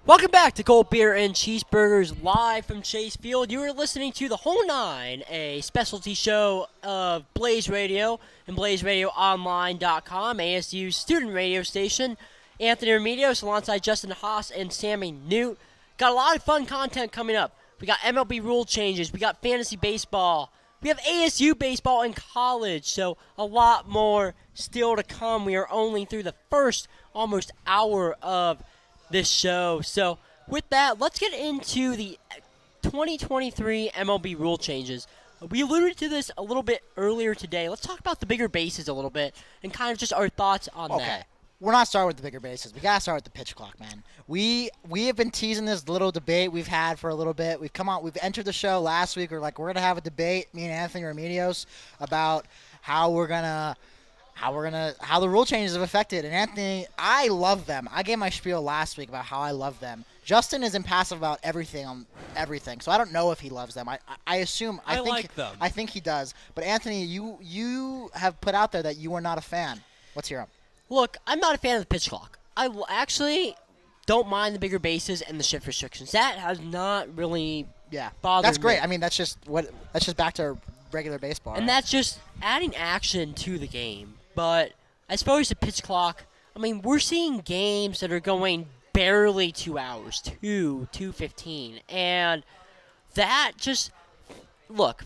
S1: Welcome back to Cold Beer and Cheeseburgers live from Chase Field. You are listening to The Whole Nine, a specialty show of Blaze Radio and BlazeRadioOnline.com, ASU's student radio station. Anthony Remedios alongside Justin Haas and Sammy Newt. Got a lot of fun content coming up. We got MLB rule changes. We got fantasy baseball. We have ASU baseball in college. So a lot more still to come. We are only through the first almost hour of this show. So with that, let's get into the 2023 MLB rule changes. We alluded to this a little bit earlier today. Let's talk about the bigger bases a little bit and kind of just our thoughts on that.
S2: We're not starting with the bigger bases. We gotta start with the pitch clock, man. We have been teasing this little debate we've had for a little bit. We've entered the show last week. We're gonna have a debate, me and Anthony Remedios, about how the rule changes have affected. And Anthony, I love them. I gave my spiel last week about how I love them. Justin is impassive about everything, so I don't know if he loves them. I assume I think
S3: like them.
S2: I think he does. But Anthony, you have put out there that you are not a fan. Let's hear him.
S1: Look, I'm not a fan of the pitch clock. I actually don't mind the bigger bases and the shift restrictions. That has not really bothered
S2: That's great.
S1: me.
S2: I mean, that's just back to regular baseball.
S1: And
S2: right?
S1: that's just adding action to the game. But as far as the pitch clock, I mean, we're seeing games that are going barely 2 hours, 2:15. And that just, look,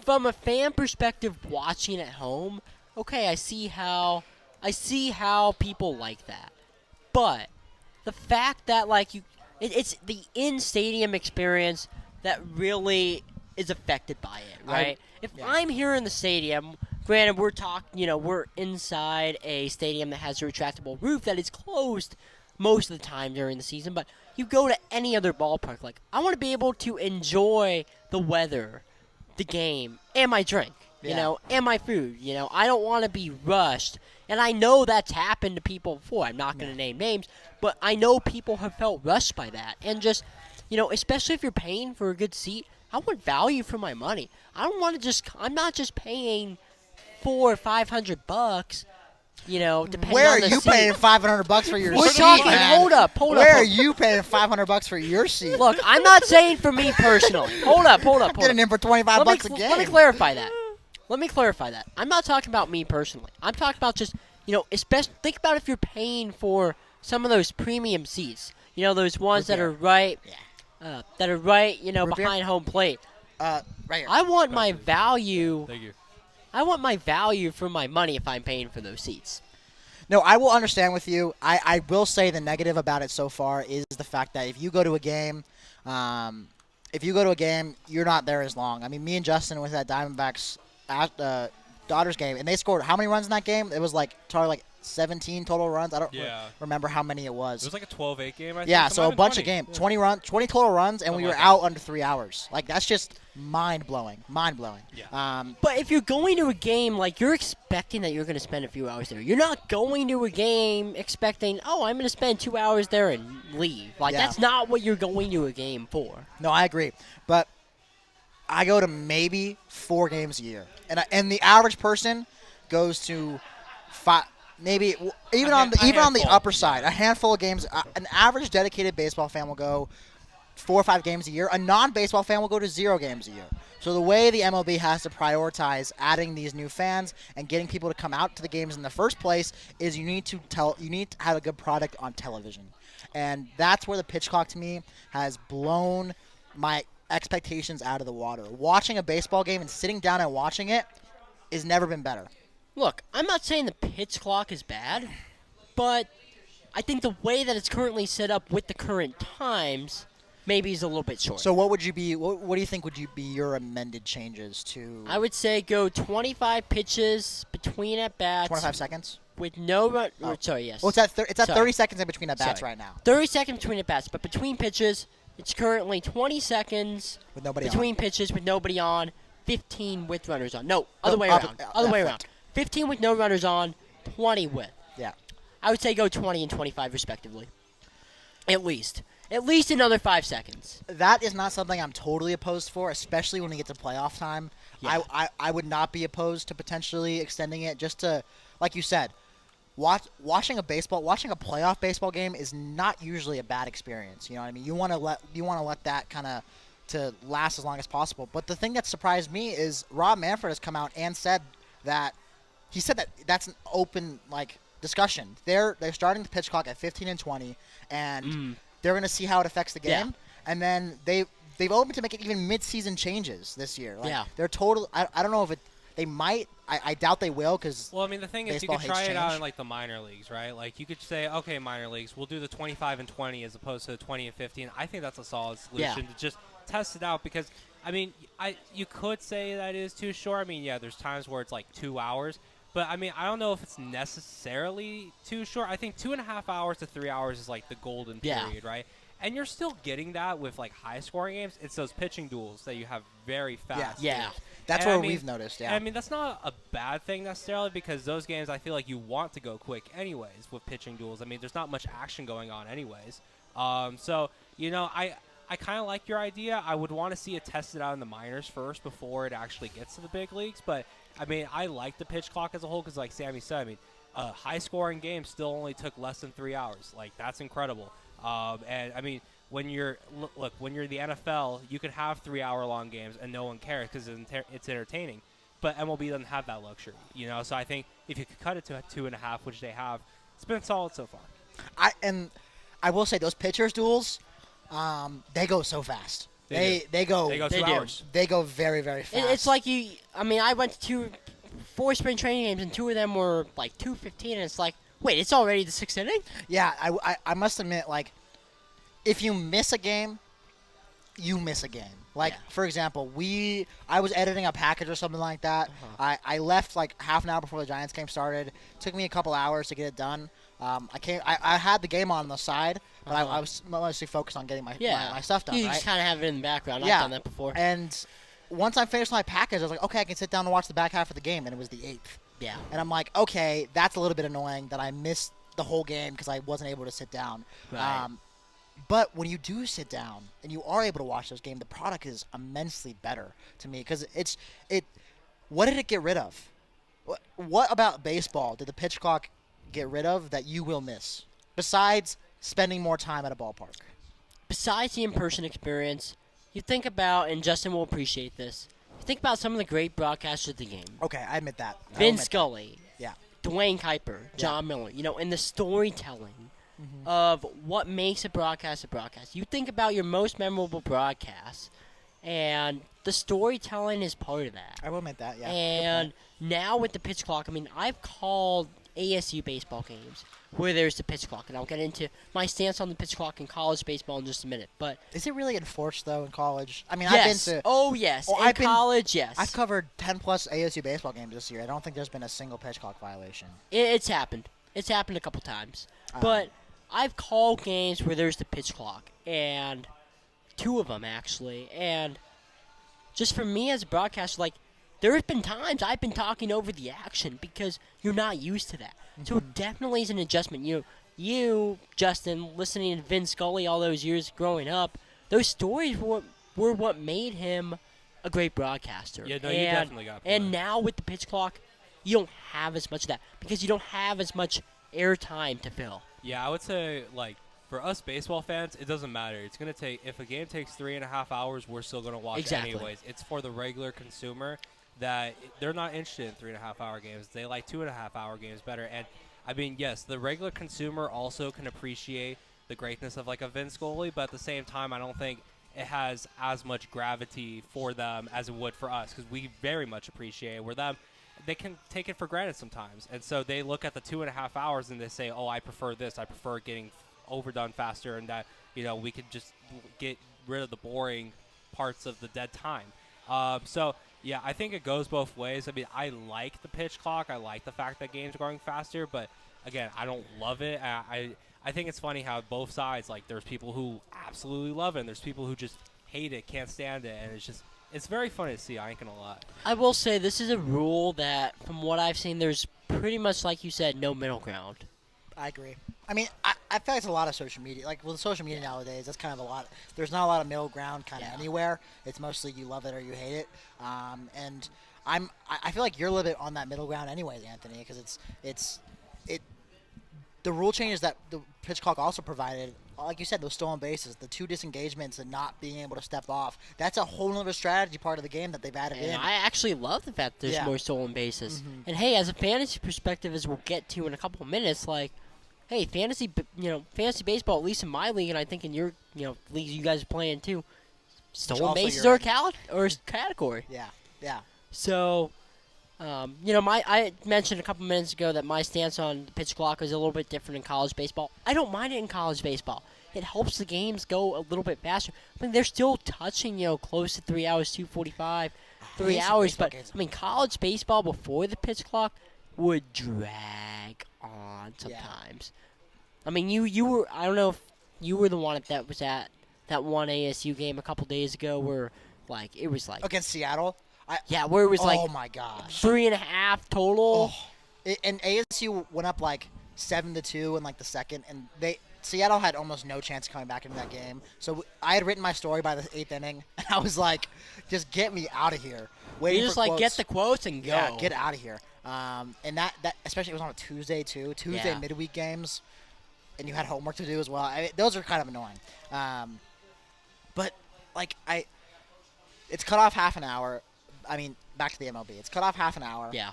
S1: from a fan perspective watching at home, okay, I see how people like that. But the fact that, like, it's the in-stadium experience that really is affected by it, right? If I'm here in the stadium, granted, we're inside a stadium that has a retractable roof that is closed most of the time during the season, but you go to any other ballpark, like, I want to be able to enjoy the weather, the game, and my drink, and my food, I don't want to be rushed. And I know that's happened to people before. I'm not going to name names, but I know people have felt rushed by that. And just, especially if you're paying for a good seat, I want value for my money. I'm not just paying $400 or $500, depending
S2: Where
S1: on
S2: are
S1: the
S2: you
S1: seat.
S2: paying $500 for your
S1: We're
S2: seat,
S1: talking,
S2: man?
S1: hold up.
S2: Where are you paying $500 for your seat?
S1: Look, I'm not saying for me personally. Hold up.
S2: Getting in for $25 a game.
S1: Let me clarify that. I'm not talking about me personally. I'm talking about just, especially think about if you're paying for some of those premium seats. Those ones that are right, behind home plate.
S2: Right here.
S1: I want my value.
S3: Thank you.
S1: I want my value for my money if I'm paying for those seats.
S2: No, I will understand with you. I will say the negative about it so far is the fact that if you go to a game, you're not there as long. I mean, me and Justin was at Diamondbacks Dodgers game, and they scored how many runs in that game? It was probably 17 total runs. I don't remember how many it was.
S3: It was like a 12-8 game, I think.
S2: Yeah, so a bunch of games. 20 total runs, and we were out under 3 hours. That's just mind-blowing.
S3: Yeah.
S1: But if you're going to a game, you're expecting that you're going to spend a few hours there. You're not going to a game expecting, I'm going to spend 2 hours there and leave. That's not what you're going to a game for.
S2: No, I agree. But I go to maybe 4 games a year. And the average person goes to 5, maybe even on the upper side, a handful of games. An average dedicated baseball fan will go 4 or 5 games a year. A non-baseball fan will go to 0 games a year. So the way the MLB has to prioritize adding these new fans and getting people to come out to the games in the first place is you need to have a good product on television. And that's where the pitch clock to me has blown my expectations out of the water. Watching a baseball game and sitting down and watching it has never been better.
S1: Look, I'm not saying the pitch clock is bad, but I think the way that it's currently set up with the current times maybe is a little bit short.
S2: So what do you think would be your amended changes to?
S1: I would say go 25 pitches between at-bats.
S2: 25 seconds?
S1: With no run.
S2: Oh.
S1: Sorry, yes.
S2: Well, it's at 30 seconds in between at-bats right now.
S1: 30 seconds between at-bats, but between pitches, it's currently 20 seconds
S2: with nobody
S1: between pitches with nobody on, 15 with runners on. No, other way around. 15 with no runners on, 20 with.
S2: Yeah.
S1: I would say go 20 and 25 respectively. At least another 5 seconds.
S2: That is not something I'm totally opposed for, especially when we get to playoff time.
S1: Yeah.
S2: I would not be opposed to potentially extending it just to, like you said, watching a playoff baseball game is not usually a bad experience. You know what I mean? You want to let that kind of to last as long as possible. But the thing that surprised me is Rob Manfred has come out and said that that's an open discussion. They're starting the pitch clock at 15 and 20, and they're going to see how it affects the game.
S1: Yeah.
S2: And then they've opened to make it even mid-season changes this year.
S1: Yeah.
S2: They're total. I don't know if they might. I doubt they will because.
S3: Well, I mean, the thing is, you
S2: baseball
S3: could try
S2: hates
S3: it out
S2: change.
S3: in the minor leagues, right? Like you could say, okay, minor leagues, we'll do the 25 and 20 as opposed to the 20 and 15. I think that's a solid solution to just test it out because, I mean, you could say that is too short. I mean, yeah, there's times where it's 2 hours. But, I mean, I don't know if it's necessarily too short. I think 2.5 hours to 3 hours is, the golden period, right? And you're still getting that with, high-scoring games. It's those pitching duels that you have very fast.
S1: Yeah.
S2: That's
S3: And
S2: where
S3: I mean-
S2: we've noticed. Yeah.
S3: And I mean, that's not a bad thing necessarily because those games, I feel like you want to go quick anyways with pitching duels. I mean, there's not much action going on anyways. So, I kind of like your idea. I would want to see it tested out in the minors first before it actually gets to the big leagues. But, I mean, I like the pitch clock as a whole because, like Sammy said, I mean, a high-scoring game still only took less than 3 hours. That's incredible. And, I mean, when you're when you're the NFL, you could have 3-hour-long games and no one cares because it's entertaining. But MLB doesn't have that luxury, So I think if you could cut it to 2.5, which they have, it's been solid so far.
S2: I will say those pitchers duels, they go so fast. They go
S3: 2 hours.
S2: They go very, very fast.
S1: It's like I went to 4 spring training games, and 2 of them were 2:15, and it's wait, it's already the 6th inning?
S2: Yeah, I must admit, if you miss a game, you miss a game. For example, I was editing a package or something like that. I left half an hour before the Giants game started. Took me a couple hours to get it done. I had the game on the side, but I was mostly focused on getting my stuff done.
S1: You
S2: right?
S1: just kind of have it in the background.
S2: Yeah.
S1: I've done that before.
S2: And once I finished my package, I was like, okay, I can sit down and watch the back half of the game, and it was the 8th.
S1: Yeah.
S2: And I'm like, okay, that's a little bit annoying that I missed the whole game because I wasn't able to sit down.
S1: Right.
S2: But when you do sit down and you are able to watch those games, the product is immensely better to me because what did it get rid of? What about baseball did the pitch clock get rid of that you will miss besides spending more time at a ballpark?
S1: Besides the in-person experience, you think about, and Justin will appreciate this, you think about some of the great broadcasters of the game.
S2: Okay, I admit that.
S1: Vin Scully.
S2: Yeah.
S1: Dwayne Kuiper. John Miller. And the storytelling of what makes a broadcast a broadcast. You think about your most memorable broadcast, and the storytelling is part of that.
S2: I will admit that, yeah.
S1: And now with the pitch clock, I've called ASU baseball games where there's the pitch clock, and I'll get into my stance on the pitch clock in college baseball in just a minute. But
S2: is it really enforced though in college? I mean,
S1: yes.
S2: I've been to.
S1: Oh yes.
S2: Oh,
S1: in college, yes.
S2: I've covered 10 plus ASU baseball games this year. I don't think there's been a single pitch clock violation.
S1: It's happened. It's happened a couple times. But I've called games where there's the pitch clock, and 2 of them actually. And just for me as a broadcaster, there have been times I've been talking over the action because you're not used to that. So it definitely is an adjustment. You, Justin, listening to Vin Scully all those years growing up, those stories were what made him a great broadcaster.
S3: Yeah, no, you definitely got a
S1: And
S3: point.
S1: now with the pitch clock, you don't have as much of that because you don't have as much airtime to fill.
S3: Yeah, I would say, for us baseball fans, it doesn't matter. It's going to take, if a game takes 3.5 hours, we're still going to watch
S1: Exactly.
S3: anyways. It's for the regular consumer that they're not interested in 3.5-hour games. They like 2.5-hour games better. And, I mean, yes, the regular consumer also can appreciate the greatness of, a Vin Scully, but at the same time, I don't think it has as much gravity for them as it would for us because we very much appreciate it. Where them, they can take it for granted sometimes. And so they look at the 2.5 hours and they say, oh, I prefer this. I prefer getting overdone faster and that, we could just get rid of the boring parts of the dead time. So, yeah, I think it goes both ways. I mean, I like the pitch clock. I like the fact that games are going faster. But, again, I don't love it. I think it's funny how both sides, there's people who absolutely love it and there's people who just hate it, can't stand it. And it's very funny to see. I ain't going to lie.
S1: I will say this is a rule that, from what I've seen, there's pretty much, like you said, no middle ground.
S2: I agree. I mean, I feel like it's a lot of social media. With social media nowadays, that's kind of a lot. There's not a lot of middle ground kind of anywhere. It's mostly you love it or you hate it. And I feel like you're a little bit on that middle ground anyways, Anthony, because the rule changes that the pitch clock also provided, like you said, those stolen bases, the 2 disengagements, and not being able to step off. That's a whole other strategy part of the game that they've added
S1: And
S2: in.
S1: I actually love the fact that there's more stolen bases. And hey, as a fantasy perspective, as we'll get to in a couple of minutes, like, hey, fantasy baseball, at least in my league, and I think in your leagues you guys are playing too, stolen
S2: also
S1: bases
S2: you're
S1: are
S2: in.
S1: a category.
S2: Yeah.
S1: So, I mentioned a couple minutes ago that my stance on the pitch clock is a little bit different in college baseball. I don't mind it in college baseball. It helps the games go a little bit faster. I mean, they're still touching, close to 3 hours, 2:45, 3 hours. But, college baseball before the pitch clock would drag on sometimes. Yeah. I mean, you were, I don't know if you were the one that was at that one ASU game a couple days ago where, it was like.
S2: Against Seattle?
S1: Where it was
S2: oh my gosh,
S1: 3.5 total.
S2: And ASU went up 7-2 in the second, and Seattle had almost no chance of coming back into that game. So I had written my story by the 8th inning, and I was like, just get me out of here.
S1: You just get the quotes and go.
S2: Yeah, get out of here. And that especially it was on a Tuesday too. Tuesday midweek games, and you had homework to do as well. Those are kind of annoying. But it's cut off half an hour. I mean, back to the MLB. It's cut off half an hour.
S1: Yeah.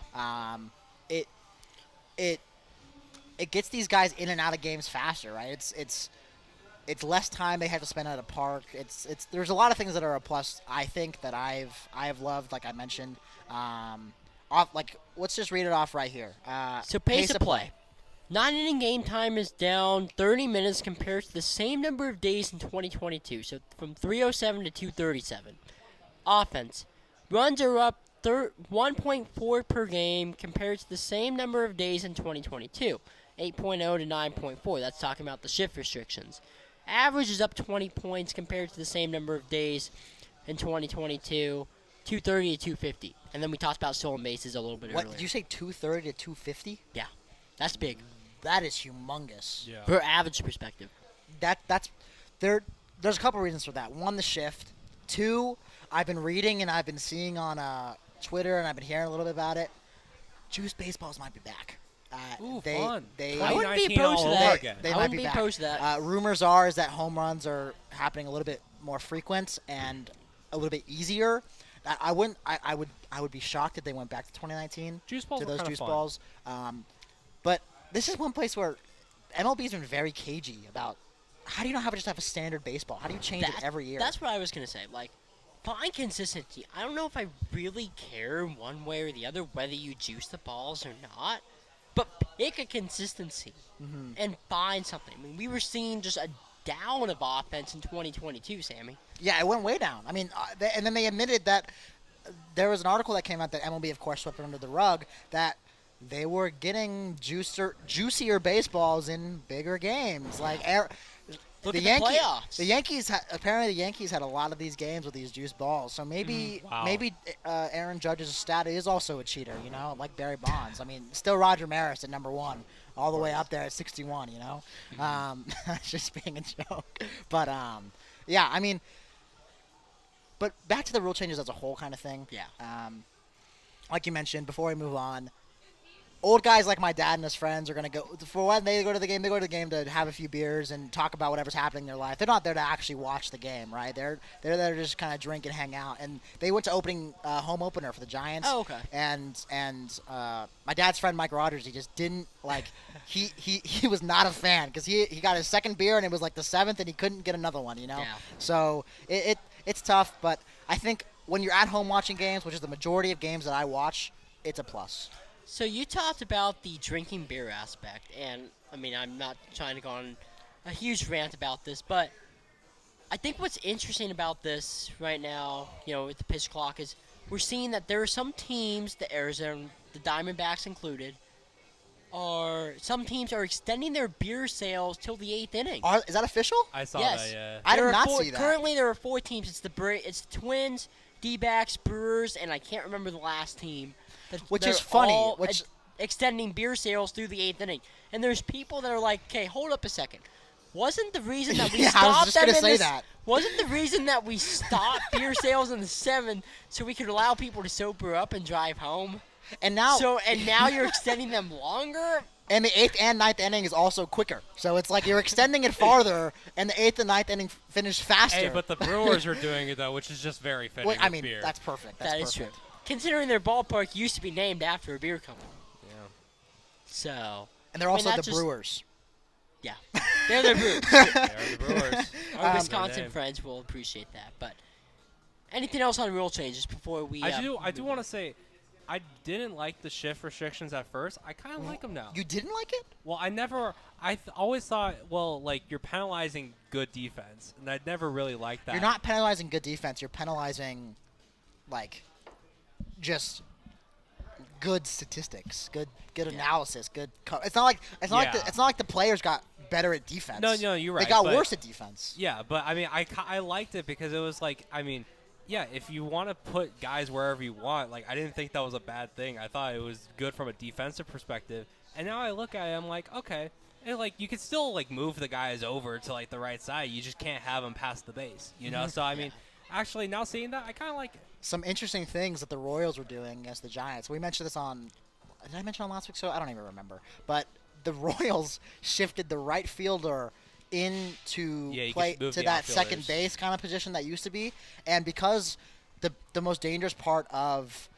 S2: It gets these guys in and out of games faster, right? It's less time they have to spend at a park. There's a lot of things that are a plus. I think that I have loved, like I mentioned. Let's just read it off right here.
S1: So pace of play. 9-inning game time is down 30 minutes compared to the same number of days in 2022. So from 3:07 to 2:37. Offense. Runs are up 1.4 per game compared to the same number of days in 2022, 8.0 to 9.4. That's talking about the shift restrictions. Average is up 20 points compared to the same number of days in 2022, 230 to 250. And then we talked about stolen bases a little bit earlier.
S2: What, did you say 230 to 250?
S1: Yeah, that's big.
S2: That is humongous.
S3: Yeah.
S1: For average perspective.
S2: There's a couple reasons for that. One, the shift. Two, I've been reading and I've been seeing on Twitter and I've been hearing a little bit about it. Juice baseballs might be back.
S3: Fun.
S1: I wouldn't be opposed to that.
S2: They
S1: I
S2: might
S1: wouldn't
S2: be
S1: be
S2: back.
S1: opposed to that.
S2: Rumors are that home runs are happening a little bit more frequent and a little bit easier. I would be shocked if they went back to 2019
S3: juice balls
S2: to those
S3: are
S2: juice
S3: fun.
S2: balls. But this is one place where MLB's been very cagey about how do you not just have a standard baseball? How do you change it every year?
S1: That's what I was going to say. Find consistency. I don't know if I really care one way or the other whether you juice the balls or not, but pick a consistency and find something. I mean, we were seeing just a down of offense in 2022, Sammy.
S2: Yeah, it went way down. I mean, and then they admitted that there was an article that came out that MLB, of course, swept under the rug, that they were getting juicier baseballs in bigger games.
S1: Look at the playoffs.
S2: Apparently the Yankees had a lot of these games with these juice balls. So maybe Aaron Judge's stat is also a cheater, like Barry Bonds. I mean, still Roger Maris at number 1, all the way up there at 61, just being a joke. But, yeah, I mean, but back to the rule changes as a whole kind of thing.
S1: Yeah.
S2: Like you mentioned, before we move on, old guys like my dad and his friends are going to go – for when they go to the game, they go to the game to have a few beers and talk about whatever's happening in their life. They're not there to actually watch the game, right? They're there to just kind of drink and hang out. And they went to home opener for the Giants.
S1: Oh, okay.
S2: And my dad's friend Mike Rogers, he just didn't – he was not a fan because he got his second beer and it was the 7th and he couldn't get another one,
S1: Yeah.
S2: So it's tough, but I think when you're at home watching games, which is the majority of games that I watch, it's a plus.
S1: So you talked about the drinking beer aspect, and, I mean, I'm not trying to go on a huge rant about this, but I think what's interesting about this right now, with the pitch clock, is we're seeing that there are some teams, the Arizona, the Diamondbacks included, some teams are extending their beer sales till the 8th inning.
S2: Is that official?
S3: I saw
S1: Yes.
S3: that, yeah.
S2: I did not see that.
S1: Currently, there are 4 teams. It's the Twins, D-backs, Brewers, and I can't remember the last team.
S2: Which
S1: They're
S2: is funny.
S1: all extending beer sales through the 8th inning. And there's people that are like, okay, hold up a second. Wasn't the reason that we
S2: Yeah, I was
S1: stopped
S2: just
S1: them
S2: gonna
S1: in
S2: say
S1: this,
S2: that.
S1: Wasn't the reason that we stopped beer sales in the 7th so we could allow people to sober up and drive home?
S2: And now
S1: now you're extending them longer?
S2: And the 8th and ninth inning is also quicker. So it's like you're extending it farther, and the 8th and ninth inning finish faster.
S3: Hey, but the Brewers are doing it, though, which is just very fitting
S2: Well, I
S3: with
S2: mean,
S3: beer.
S2: that's perfect. That's
S1: That is
S2: perfect.
S1: true. Considering their ballpark used to be named after a beer company.
S3: Yeah.
S1: So.
S2: And they're
S1: I mean,
S2: also
S1: that
S2: the
S1: just-
S2: Brewers.
S1: Yeah. They're the Brewers.
S3: They are the Brewers.
S1: Our
S2: Um,
S1: Wisconsin friends will appreciate that. But anything else on rule changes before we.
S3: I do want to say, I didn't like the shift restrictions at first. I kind of like them now.
S2: You didn't like it?
S3: Well, I always thought, well, like, you're penalizing good defense, and I never really liked that.
S2: You're not penalizing good defense. You're penalizing, like, just good statistics, good analysis, good. It's not like the players got better at defense.
S3: No, you're right.
S2: They got
S3: but-
S2: worse at defense.
S3: Yeah, but I mean, I liked it because it was like, I mean, yeah, if you want to put guys wherever you want, like, I didn't think that was a bad thing. I thought it was good from a defensive perspective. And now I look at it, I'm like, okay, and like you could still like move the guys over to like the right side. You just can't have them past the base, you know. So I mean, actually, now seeing that, I kind of like it.
S2: Some interesting things that the Royals were doing against the Giants. We mentioned this on. Did I mention on last week's show? I don't even remember. But the Royals shifted the right fielder into
S3: Yeah, you
S2: play
S3: can move
S2: to
S3: the
S2: that second
S3: outfielders.
S2: base kind of position that used to be, and because the most dangerous part of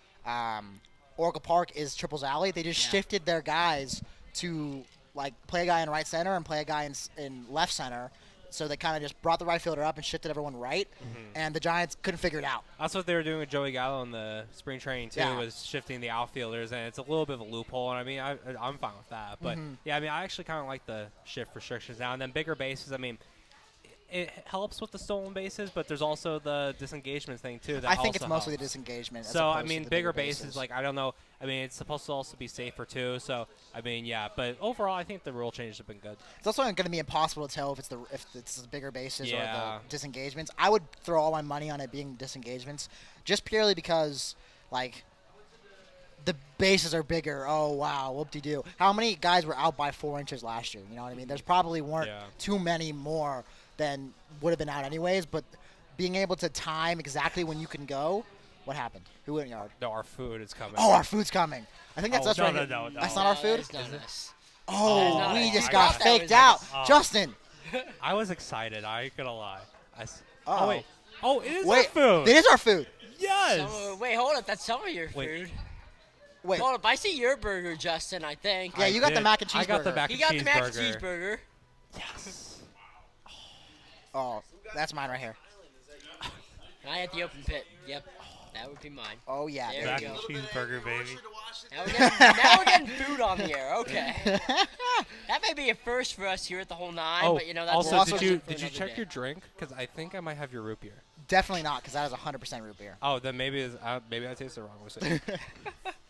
S2: Oracle Park is Triples Alley, they just shifted their guys to like play a guy in right center and play a guy in left center. So they kind of just brought the right fielder up and shifted everyone right, and the Giants couldn't figure it out.
S3: That's what they were doing with Joey Gallo in the spring training too,
S2: Yeah.
S3: was shifting the outfielders, and it's a little bit of a loophole. And I mean, I'm fine with that. But yeah, I mean, I actually kind of like the shift restrictions now, and then bigger bases. I mean, it helps with the stolen bases, but there's also the disengagement thing too. That
S2: I think it's
S3: also
S2: mostly the
S3: helps.
S2: disengagement. as
S3: So I
S2: opposed to
S3: mean,
S2: the
S3: bigger bases, like I don't know. I mean, it's supposed to also be safer too. So I mean, yeah. But overall, I think the rule changes have been good.
S2: it's also going to be impossible to tell if it's the bigger bases or
S3: Yeah.
S2: the disengagements. I would throw all my money on it being disengagements, just purely because like the bases are bigger. Oh wow, whoop-de-doo. How many guys were out by 4 inches last year? You know what I mean? There's probably weren't
S3: Yeah.
S2: too many more than would have been out anyways. But being able to time exactly when you can go. What happened? Who went yard?
S3: No, our food is coming.
S2: Oh, our food's coming. I think that's us
S3: no,
S2: right
S3: no,
S2: here.
S3: no.
S2: That's not our food?
S1: That's not us.
S2: Oh,
S1: not
S2: we
S1: us.
S2: just
S1: I
S2: got
S1: thought that
S2: faked
S1: was
S2: out.
S1: us.
S3: Oh.
S2: Justin.
S3: I was excited. I ain't gonna lie.
S2: Uh-oh.
S3: Oh wait. Oh, it is
S2: Wait,
S3: our food.
S2: it is our food.
S3: Yes.
S1: Wait, hold up. That's some of your
S3: Wait.
S1: food.
S2: Wait.
S1: Hold up. I see your burger, Justin, I think.
S2: Yeah, you got the
S3: did.
S2: mac and cheeseburger.
S3: I got the mac
S1: He
S3: and
S1: got the mac and
S3: cheeseburger.
S1: cheeseburger.
S3: Yes.
S2: Oh, that's mine right here.
S1: And I had the open pit. Yep. That would be mine.
S2: Oh yeah.
S1: There
S3: Mac
S1: we
S3: and
S1: go.
S3: cheeseburger, baby.
S1: Now we're getting food on the air. Okay. That may be a first for us here at the whole 9,
S3: Oh,
S1: but you know that's
S3: also,
S2: also
S3: did you
S1: for
S3: did you
S1: another
S3: check
S1: day.
S3: your drink? Because I think I might have your root beer.
S2: Definitely not, because that is 100% root beer.
S3: Oh, then maybe maybe I tasted it wrong. We'll see.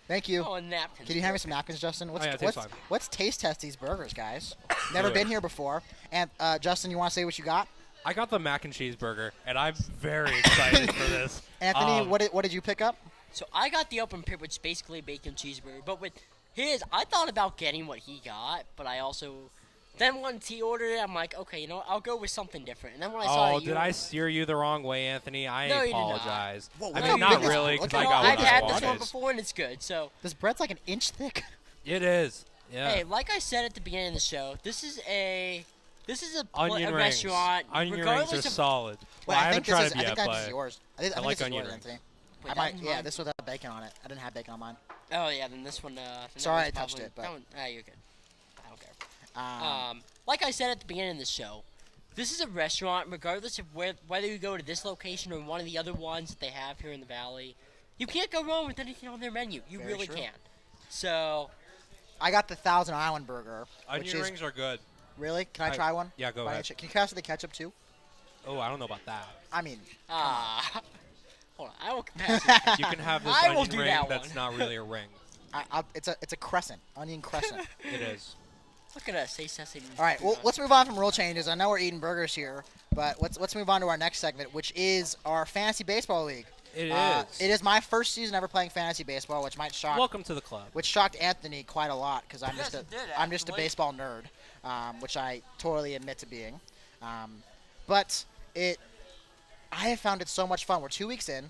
S2: Thank you.
S1: Oh, and napkins.
S2: Can you hand me some napkins, Justin?
S3: yeah, it tastes fine.
S2: Let's taste test these burgers, guys. Never
S3: Do it.
S2: been here before. And Justin, you want to say what you got?
S3: I got the mac and cheeseburger, and I'm very excited for this.
S2: Anthony, what did you pick up?
S1: So I got the open pit, which is basically a bacon cheeseburger. But with his, I thought about getting what he got, but I also then once he ordered it, I'm like, okay, you know what? I'll go with something different. And then when I saw
S3: Oh,
S1: that you
S3: did I steer you the wrong way, Anthony? I
S1: No, you did not.
S3: apologize.
S2: Whoa,
S3: I
S2: look
S3: mean,
S2: how
S3: not
S2: big this-
S3: really,
S2: look
S3: because I
S2: how
S3: got
S1: I've
S3: what I
S1: had
S3: wanted.
S1: this one before and it's good. So
S2: This bread's like an inch thick.
S3: It is. Yeah.
S1: hey, like I said at the beginning of the show, this is a
S3: Onion
S1: a
S3: rings.
S1: restaurant.
S3: Onion rings
S1: regardless
S3: are
S1: of,
S3: solid.
S2: Wait,
S3: Well, I
S2: I
S3: haven't
S2: think this
S3: tried
S2: is.
S3: it
S2: I
S3: yet,
S2: think that's
S3: but
S2: yours. I think
S3: like
S2: this is
S3: onion
S2: yours,
S3: rings.
S2: Anthony.
S1: Wait,
S2: I
S1: that
S2: might.
S1: one's
S2: Yeah,
S1: mine?
S2: this one had bacon on it. I didn't have bacon on mine.
S1: Oh yeah, then this one. Then that
S2: Sorry
S1: one's
S2: I touched
S1: probably-
S2: it, but-
S1: that one, you're good. I don't care.
S2: Um,
S1: Like I said at the beginning of the show, this is a restaurant. Regardless of whether you go to this location or one of the other ones that they have here in the valley, you can't go wrong with anything on their menu. You
S2: Very
S1: really
S2: true.
S1: can't. So
S2: I got the Thousand Island burger. which
S3: Onion
S2: is
S3: rings are good.
S2: really. Can I
S3: I-
S2: try one?
S3: yeah, go
S2: By
S3: ahead.
S2: any Can you pass me the ketchup too?
S3: Oh, I don't know about that.
S2: I mean,
S1: hold on, I will pass it.
S3: You can have this
S1: I will
S3: onion
S1: do
S3: ring
S1: that
S3: that's
S1: one.
S3: not really a ring.
S2: it's a crescent, onion crescent.
S3: It is.
S1: Look at us, say something.
S2: All right, well, let's move on from rule changes. I know we're eating burgers here, but let's move on to our next segment, which is our fantasy baseball league.
S3: It is.
S2: It is my first season ever playing fantasy baseball, which might shock,
S3: Welcome to the club.
S2: which shocked Anthony quite a lot because I'm
S1: Yes,
S2: just a
S1: it did,
S2: I'm just a
S1: actually.
S2: baseball nerd, which I totally admit to being. But I have found it so much fun. We're 2 weeks in,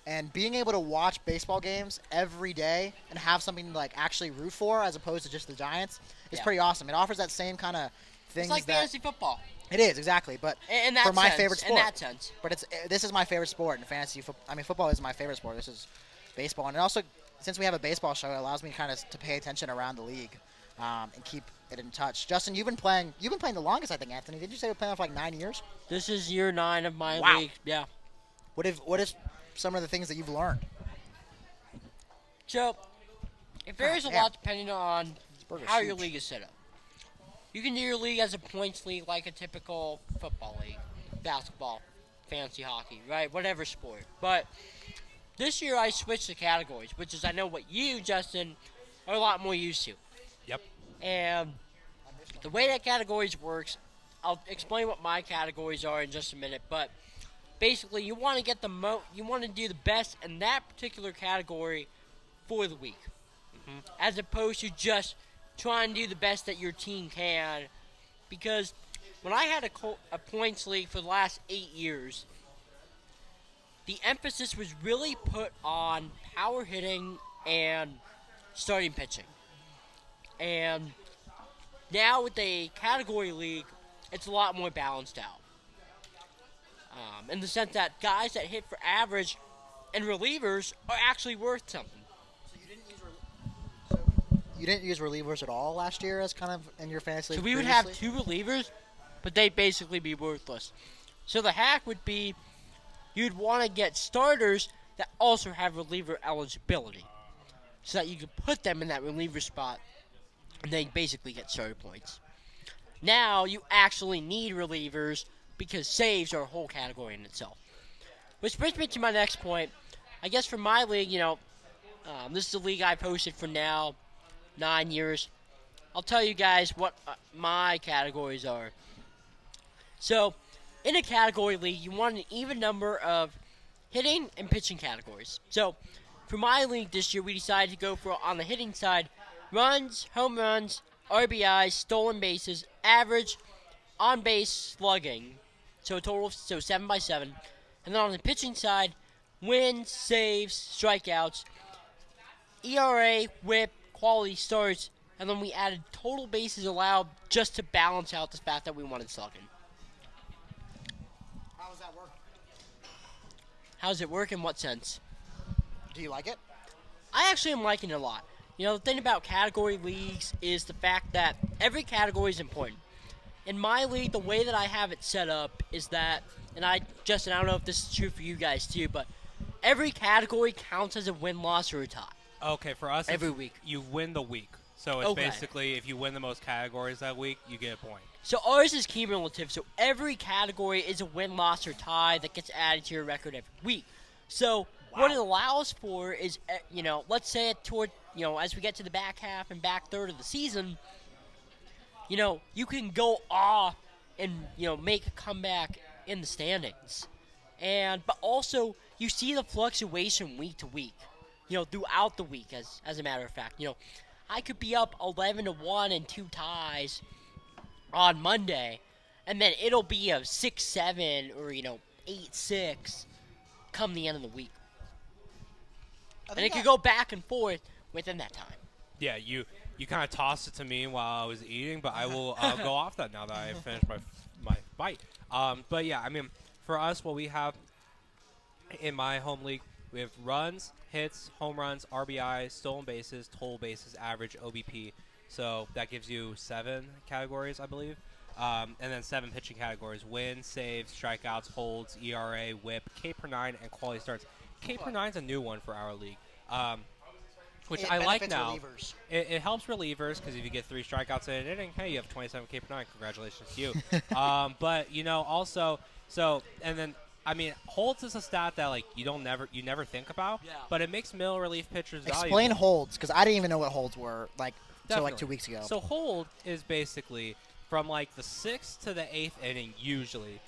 S2: And being able to watch baseball games every day and have something to like actually root for as opposed to just the Giants is
S1: Yeah.
S2: pretty awesome. It offers that same kind of things
S1: It's like
S2: that
S1: fantasy football.
S2: it is exactly, but
S1: In that
S2: for my
S1: sense,
S2: favorite sport.
S1: In that sense.
S2: But this is my favorite sport in fantasy football. I mean, football is my favorite sport. This is baseball, and also since we have a baseball show, it allows me kind of to pay attention around the league and keep it in touch. Justin, you've been playing. You've been playing the longest, I think. Anthony, did you say you're playing for like 9 years?
S1: This is year 9 of my
S2: Wow.
S1: league. Yeah.
S2: What is some of the things that you've learned?
S1: So, it varies a
S2: damn.
S1: lot depending on
S2: burger's
S1: how your
S2: huge.
S1: league is set up. You can do your league as a points league like a typical football league, basketball, fantasy hockey, right? Whatever sport. But this year I switched the categories, which is I know what you, Justin, are a lot more used to.
S3: Yep.
S1: And the way that categories works, I'll explain what my categories are in just a minute, but basically you want to get you want to do the best in that particular category for the week, as opposed to just trying to do the best that your team can. Because when I had a points league for the last 8 years, the emphasis was really put on power hitting and starting pitching. And now with a category league, it's a lot more balanced out. In the sense that guys that hit for average and relievers are actually worth something.
S2: You didn't use relievers at all last year as kind of in your fantasy
S1: So
S2: league
S1: we would have
S2: previously?
S1: 2 relievers, but they'd basically be worthless. So the hack would be you'd want to get starters that also have reliever eligibility, so that you could put them in that reliever spot, and they basically get starter points. Now you actually need relievers because saves are a whole category in itself. Which brings me to my next point. I guess for my league, this is the league I've hosted for now 9 years. I'll tell you guys what my categories are. So, in a category league, you want an even number of hitting and pitching categories. So, for my league this year, we decided to go for, on the hitting side, runs, home runs, RBIs, stolen bases, average, on-base slugging. So a total of 7 by 7. And then on the pitching side, wins, saves, strikeouts, ERA, whip, quality starts, and then we added total bases allowed just to balance out the fact that we wanted slugging.
S2: How does that work?
S1: How does it work in what sense?
S2: Do you like it?
S1: I actually am liking it a lot. The thing about category leagues is the fact that every category is important. In my league, the way that I have it set up is that, Justin, I don't know if this is true for you guys too, but every category counts as a win, loss, or a tie.
S3: Okay, for us,
S1: Every week.
S3: you win the week. So it's
S1: Okay.
S3: basically if you win the most categories that week, you get a point.
S1: So ours is cumulative, so every category is a win, loss, or tie that gets added to your record every week. So what it allows for is, let's say as we get to the back half and back third of the season, you can go off and, make a comeback in the standings. But also, you see the fluctuation week to week, throughout the week, as a matter of fact. I could be up 11-1 and 2 ties on Monday, and then it'll be a 6-7 or, 8-6 come the end of the week. And it could go back and forth within that time.
S3: Yeah, you kind of tossed it to me while I was eating, but I will go off that now that I finished my bite. But yeah, I mean, for us, what we have in my home league, we have runs, hits, home runs, RBIs, stolen bases, total bases, average, OBP. So that gives you 7 categories, I believe. And then 7 pitching categories: wins, saves, strikeouts, holds, ERA, whip, K per 9, and quality starts. K per 9 is a new one for our league, which
S2: It
S3: I like
S2: benefits
S3: now.
S2: relievers.
S3: It helps relievers because if you get 3 strikeouts in an inning, hey, you have 27 K per 9. Congratulations to you. But also, and then I mean, holds is a stat that you never think about,
S1: Yeah.
S3: but it makes middle relief pitchers valuable.
S2: Explain holds, because I didn't even know what holds were until
S3: Definitely.
S2: 2 weeks ago.
S3: So hold is basically from the 6th to the 8th inning usually,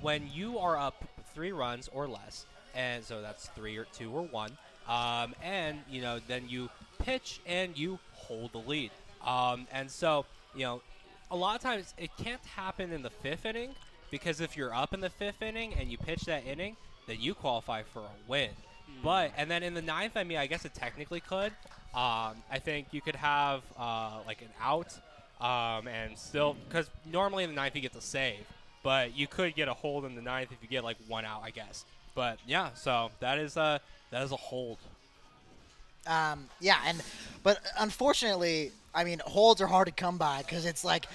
S3: when you are up 3 runs or less, and so that's 3 or 2 or 1, and then you pitch and you hold the lead, and so a lot of times it can't happen in the 5th inning, because if you're up in the 5th inning and you pitch that inning, then you qualify for a win. But and then in the ninth, I mean, I guess it technically could. I think you could have like an out, and still because normally in the ninth you get to save, but you could get a hold in the ninth if you get like one out, I guess. But yeah, so that is a hold.
S2: But unfortunately, I mean, holds are hard to come by because it's like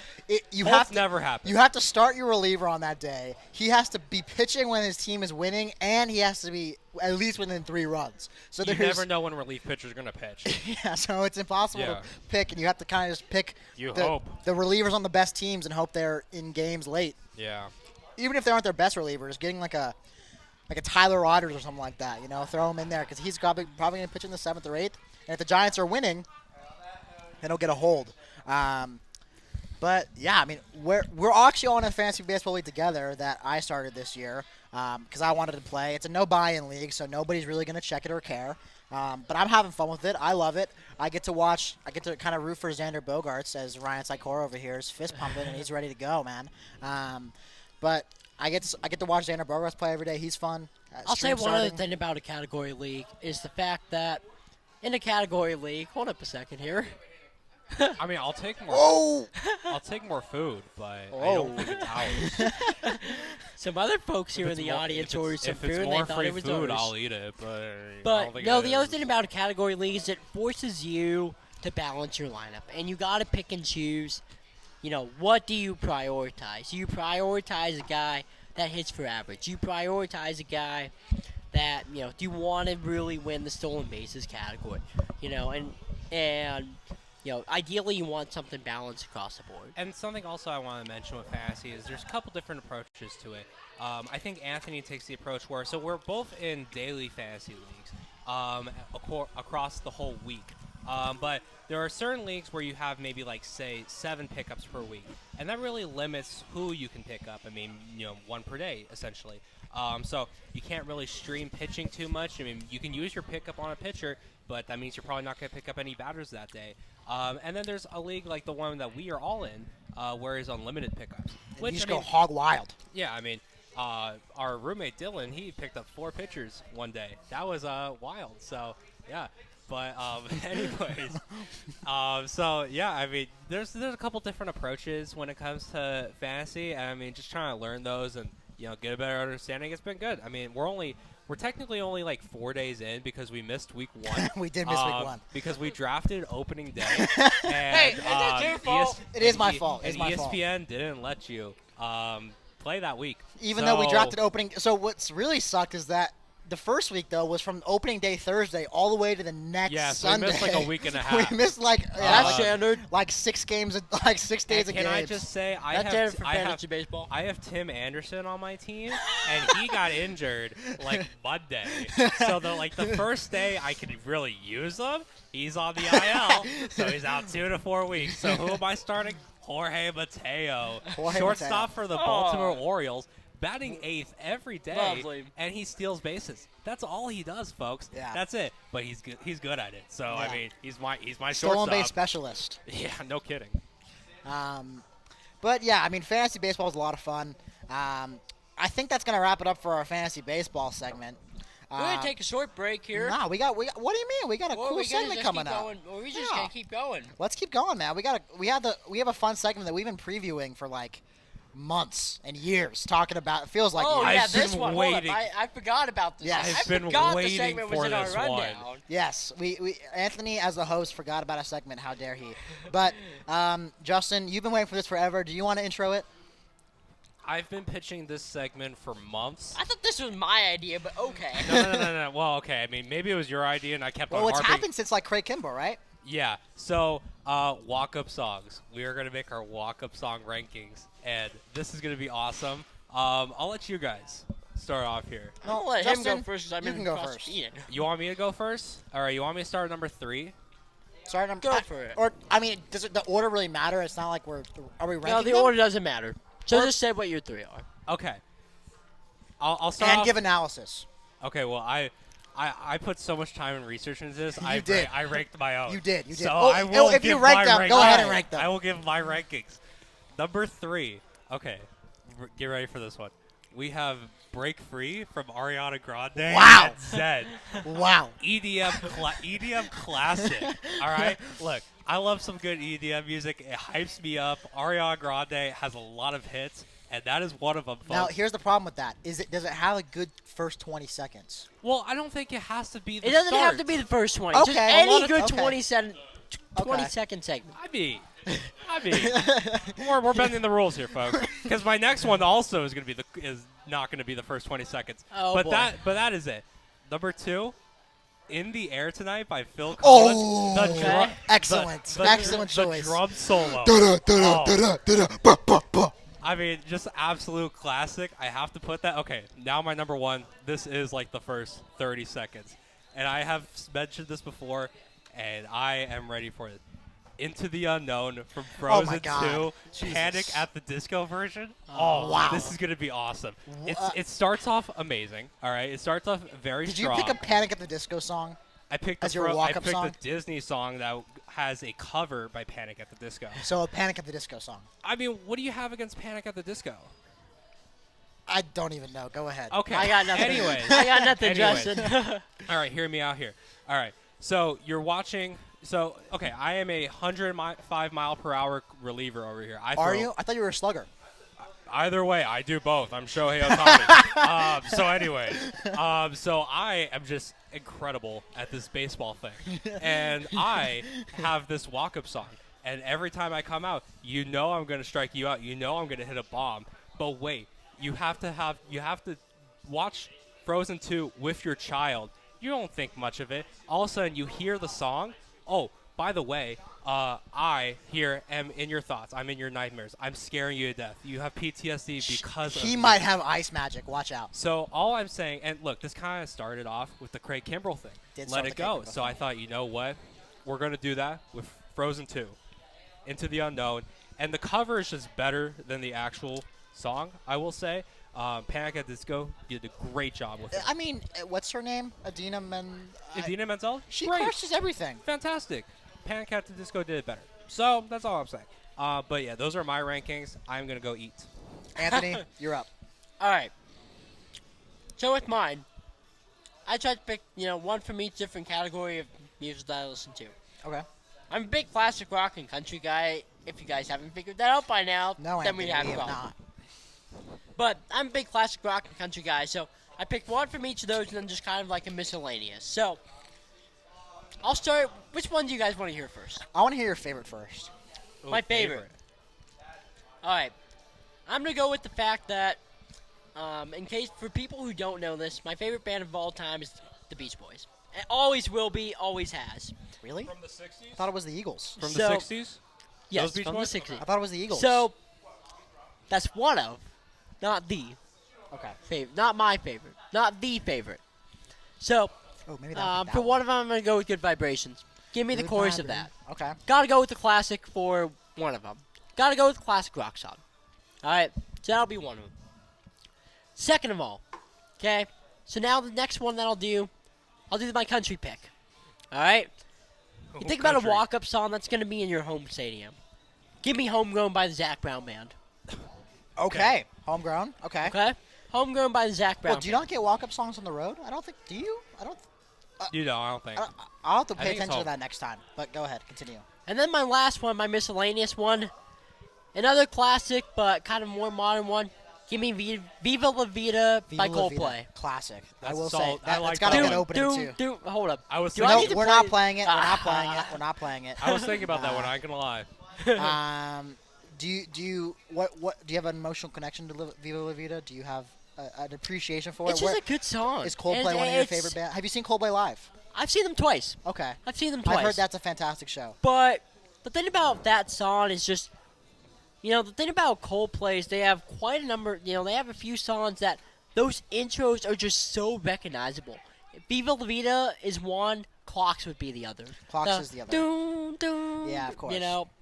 S3: Holds never happen.
S2: You have to start your reliever on that day. He has to be pitching when his team is winning, and he has to be at least within 3 runs. So
S3: you never know when relief pitcher's going to pitch.
S2: Yeah, so it's impossible to pick, and you have to kind of just pick the relievers on the best teams and hope they're in games late.
S3: Yeah.
S2: Even if they aren't their best relievers, getting like a Tyler Rogers or something like that, throw him in there because he's probably going to pitch in the 7th or 8th. And if the Giants are winning, then he'll get a hold. But yeah, I mean, we're actually on a fantasy baseball league together that I started this year because I wanted to play. It's a no buy-in league, so nobody's really going to check it or care. But I'm having fun with it. I love it. I get to kind of root for Xander Bogaerts as Ryan Sikora over here is fist pumping and he's ready to go, man. But I get to watch Xander Bogaerts play every day. He's fun.
S1: I'll say one other thing about a category league is the fact that in a category league, hold up a second here.
S3: I mean, I'll take more.
S2: Oh!
S3: I'll take more food, but I don't think it's ours.
S1: Some other folks here in the audience ordered some food.
S3: If it's more
S1: they thought
S3: free
S1: it was
S3: food,
S1: ours.
S3: I'll eat it. But
S1: no, the other thing about a category league is it forces you to balance your lineup, and you got to pick and choose. What do you prioritize? You prioritize a guy that hits for average. You prioritize a guy that do you want to really win the stolen bases category? And ideally you want something balanced across the board.
S3: And something also I want to mention with fantasy is there's a couple different approaches to it. I think Anthony takes the approach where we're both in daily fantasy leagues across the whole week. But there are certain leagues where you have maybe like say 7 pickups per week, and that really limits who you can pick up. I mean, 1 per day essentially. So you can't really stream pitching too much. I mean, you can use your pickup on a pitcher, but that means you're probably not going to pick up any batters that day. And then there's a league like the one that we are all in, where it's unlimited pickups.
S2: You just go hog wild.
S3: Yeah, I mean, our roommate Dylan, he picked up 4 pitchers one day. That was wild. So yeah. But anyways, so yeah, I mean, there's a couple different approaches when it comes to fantasy. And I mean, just trying to learn those and get a better understanding. It's been good. I mean, we're technically only like 4 days in because we missed week 1.
S2: We did miss week 1
S3: because we drafted opening day. And,
S1: hey, is that your fault?
S2: It is my fault. It's my fault.
S3: ESPN didn't let you play that week,
S2: even though we drafted opening. So what's really sucked is that the first week, though, was from opening day Thursday all the way to the next Sunday.
S3: We missed like a week and a half.
S2: We missed
S1: standard.
S2: Like 6 games, like 6 days of games.
S3: Can I just say, I have Tim Anderson on my team, and he got injured like Monday. So the first day I could really use him, he's on the IL, so he's out 2 to 4 weeks. So who am I starting? Jorge Mateo, shortstop for the Baltimore Orioles. Batting 8th every day,
S1: Lovely.
S3: And he steals bases. That's all he does, folks.
S2: Yeah.
S3: That's it. But he's good. He's good at it. So
S2: yeah.
S3: I mean, he's my
S2: stolen
S3: shortstop.
S2: base specialist.
S3: Yeah, no kidding.
S2: But yeah, I mean, fantasy baseball is a lot of fun. I think that's gonna wrap it up for our fantasy baseball segment.
S1: We're gonna take a short break here.
S2: No, we got. What do you mean? We got a cool segment coming up.
S1: Or we just gonna keep going.
S2: Let's keep going, man. We have a fun segment that we've been previewing for like months and years, talking about. It feels like.
S1: Oh
S2: years.
S1: yeah, this one.
S3: Waiting.
S1: Hold up. I forgot about this.
S2: Yes.
S3: I've been
S1: forgot
S3: waiting
S1: the segment was
S3: for
S1: in our
S3: this
S1: rundown.
S3: one.
S2: Yes, we Anthony as the host forgot about a segment. How dare he? But Justin, you've been waiting for this forever. Do you want to intro it?
S3: I've been pitching this segment for months.
S1: I thought this was my idea, but okay.
S3: No. Well, okay. I mean, maybe it was your idea, and I kept on
S2: Well, it's
S3: harping.
S2: happened since like Craig Kimball, right?
S3: Yeah. So, walk-up songs. We are going to make our walk-up song rankings, and this is going to be awesome. I'll let you guys start off here.
S1: I'm gonna let
S2: Justin,
S1: him go first.
S2: you can go first.
S3: You want me to go first? All right. You want me to start at number 3?
S2: Sorry,
S1: Go for it.
S2: Or I mean, does the order really matter? It's not like are we ranking
S1: No, the
S2: them?
S1: order doesn't matter. So just say what your 3 are.
S3: Okay. I'll start
S2: And
S3: off.
S2: give analysis.
S3: Okay. Well, I put so much time and research into this.
S2: You did.
S3: I ranked my own.
S2: You did.
S3: So
S2: Oh,
S3: I will
S2: if you
S3: give
S2: rank
S3: my
S2: them,
S3: rankings.
S2: go ahead and rank them.
S3: I will give my rankings. Number 3. Okay. Get ready for this one. we have "Break Free" from Ariana Grande.
S2: Wow.
S3: And Zed.
S2: Wow.
S3: EDM classic. All right, look, I love some good EDM music. It hypes me up. Ariana Grande has a lot of hits, and that is one of them. Folks.
S2: Now, here's the problem with that. Does it have a good first 20 seconds?
S3: Well, I don't think it has to be. The
S1: It doesn't
S3: start.
S1: have to be the first 20.
S2: Okay.
S1: Just
S2: A
S1: any
S2: lot of-
S1: good
S2: okay.
S1: 20-second segment.
S3: I mean, we're bending the rules here, folks. Because my next one also is not going to be the first 20 seconds.
S1: Oh,
S3: but
S1: boy.
S3: that is it. Number 2, "In the Air Tonight" by Phil
S2: Oh,
S3: Collins.
S1: okay.
S2: Excellent. Excellent
S3: the
S2: choice.
S3: drum solo. I mean, just absolute classic. I have to put that. Okay, now my number 1. This is like the first 30 seconds. And I have mentioned this before, and I am ready for it. "Into the Unknown" from
S2: Oh my
S3: Frozen
S2: God.
S3: 2, Panic at the Disco version.
S1: Oh,
S2: wow.
S3: This is going to be awesome. It starts off amazing, all right? It starts off very
S2: Did you
S3: strong.
S2: pick a Panic at the Disco song?
S3: I picked
S2: as your
S3: I
S2: walk-up
S3: picked
S2: song?
S3: a Disney song that has a cover by Panic at the Disco.
S2: So a Panic at the Disco song.
S3: I mean, what do you have against Panic at the Disco?
S2: I don't even know. Go ahead.
S3: Okay.
S1: I got nothing.
S3: Anyways.
S1: I got nothing,
S3: Anyways.
S1: Justin.
S3: All right, hear me out here. All right, so you're watching. So, okay, I am a 105-mile-per-hour reliever over here.
S2: Are you? I thought you were a slugger.
S3: Either way, I do both. I'm Shohei Ohtani. So anyway, so I am just incredible at this baseball thing. And I have this walk-up song. And every time I come out, you know I'm going to strike you out. You know I'm going to hit a bomb. But wait, you have to watch Frozen 2 with your child. You don't think much of it. All of a sudden, you hear the song. Oh, by the way, I here am in your thoughts. I'm in your nightmares. I'm scaring you to death. You have PTSD because of
S2: He
S3: me.
S2: might have ice magic. Watch out.
S3: So all I'm saying, and look, this kind of started off with the Craig Kimbrell thing.
S2: Did
S3: Let
S2: start
S3: it
S2: the Craig
S3: go.
S2: Kimbrell
S3: So I thought, you know what? We're going to do that with Frozen 2, Into the Unknown. And the cover is just better than the actual song, I will say. Panic at Disco did a great job with it.
S2: I mean, what's her name? Idina
S3: Idina Menzel?
S2: She
S3: Great.
S2: crushes everything.
S3: Fantastic. Panic at the Disco did it better. So that's all I'm saying. But yeah, those are my rankings. I'm going to go eat.
S2: Anthony, you're up.
S1: All right. So with mine, I tried to pick, one from each different category of music that I listen to.
S2: Okay.
S1: I'm a big classic rock and country guy. If you guys haven't figured that out by now,
S2: No,
S1: then
S2: Anthony,
S1: we have a
S2: have
S1: problem.
S2: not.
S1: But I'm a big classic rock and country guy, so I picked one from each of those and then just kind of like a miscellaneous. So I'll start. Which one do you guys want to hear first?
S2: I want to hear your favorite first.
S3: Ooh,
S1: My favorite. All right. I'm going to go with the fact that, in case, for people who don't know this, my favorite band of all time is the Beach Boys. It always will be, always has.
S2: Really?
S3: From the
S2: I
S3: 60s?
S2: thought it was the Eagles.
S3: From
S1: So-
S3: the 60s?
S1: Yes,
S3: Those Beach
S1: from
S3: Boys?
S1: the 60s.
S2: I thought it was the Eagles.
S1: So, that's one of, not the
S2: okay.
S1: favorite. Not my favorite. Not the favorite. So,
S2: Oh, maybe that.
S1: for one of them, I'm going to go with Good Vibrations. Give me the
S2: Good
S1: chorus of
S2: vibe,
S1: that.
S2: Okay.
S1: Gotta go with the classic for one of them. Gotta go with the classic rock song. Alright, so that'll be one of them. Second of all, okay, so now the next one that I'll do my country pick. Alright? You think about a walk-up song that's gonna be in your home stadium. Give me Homegrown by the Zac Brown Band.
S2: Okay. Homegrown. Okay.
S1: Okay? Homegrown by the Zac Brown
S2: Well, do you not get walk-up songs on the road? I don't think. Do you? I don't.
S3: You know, I don't think.
S2: I'll have to
S3: I
S2: pay
S3: think it's
S2: attention to
S3: home.
S2: that next time. But go ahead. Continue.
S1: And then my last one, my miscellaneous one, another classic but kind of more modern one. Give me Viva La Vida by
S2: Viva La Vida.
S1: Coldplay.
S2: Classic. I
S3: That's
S2: will
S3: solid.
S2: say
S3: I
S2: that,
S3: like
S2: that's got to
S3: that
S2: get
S3: one.
S2: opening too.
S1: Hold up.
S3: I was
S1: Do I
S3: thinking,
S1: need to
S2: we're
S1: play-
S2: not playing it. We're not
S1: Ah.
S2: playing it. We're not playing it.
S3: I was thinking about that one. I ain't gonna lie.
S2: Do you what do you have an emotional connection to Viva La Vida? Do you have an appreciation for
S1: It's
S2: it?
S1: just a good song.
S2: Is Coldplay
S1: And
S2: one of your
S1: it's-
S2: favorite bands? Have you seen Coldplay live?
S1: I've seen them twice.
S2: Okay.
S1: I've seen them twice.
S2: I've heard that's a fantastic show.
S1: But the thing about that song is just, the thing about Coldplay is they have quite a number, they have a few songs that those intros are just so recognizable. Viva La Vida is one, Clocks would be the other.
S2: Clocks is the other.
S1: Doom, doom,
S2: Yeah, of course.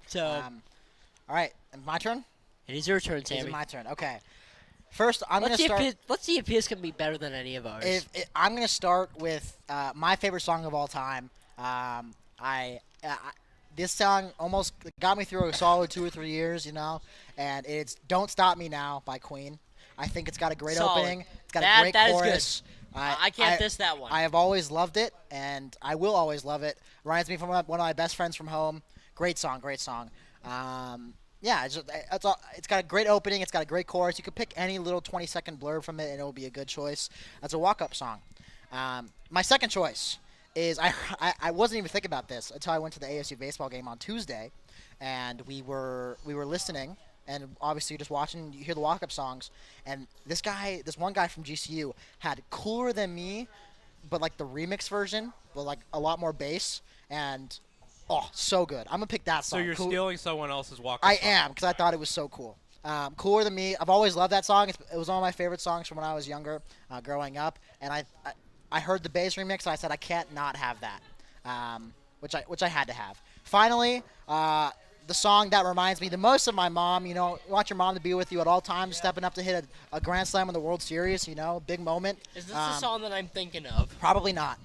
S1: So
S2: All right, my turn.
S1: it is your turn,
S2: It is
S1: Sammy.
S2: my turn. Okay. First, I'm
S1: Let's
S2: gonna
S1: see
S2: start.
S1: let's see if his can be better than any of ours.
S2: I'm gonna start with my favorite song of all time. This song almost got me through a solid 2 or 3 years, and it's "Don't Stop Me Now" by Queen. I think it's got a great
S1: Solid.
S2: opening. It's got
S1: That-
S2: a great
S1: that is good.
S2: chorus.
S1: I can't diss that one.
S2: I have always loved it, and I will always love it. Reminds me from one of my best friends from home. Great song, great song. Yeah, it's got a great opening. It's got a great chorus. You could pick any little 20-second blurb from it, and it will be a good choice. That's a walk-up song. My second choice is I wasn't even thinking about this until I went to the ASU baseball game on Tuesday, and we were listening. And obviously, just watching, you hear the walk-up songs, and this one guy from GCU had "Cooler Than Me," but like the remix version, with like a lot more bass, and so good. I'm gonna pick that
S3: So
S2: song.
S3: you're stealing someone else's walk.
S2: I am, because I thought it was so cool. "Cooler Than Me." I've always loved that song. It was one of my favorite songs from when I was younger, growing up, and I heard the bass remix, and I said I can't not have that, which I had to have. Finally, the song that reminds me the most of my mom. You want your mom to be with you at all times, stepping up to hit a grand slam in the World Series. Big moment.
S1: Is this the song that I'm thinking of?
S2: Probably not.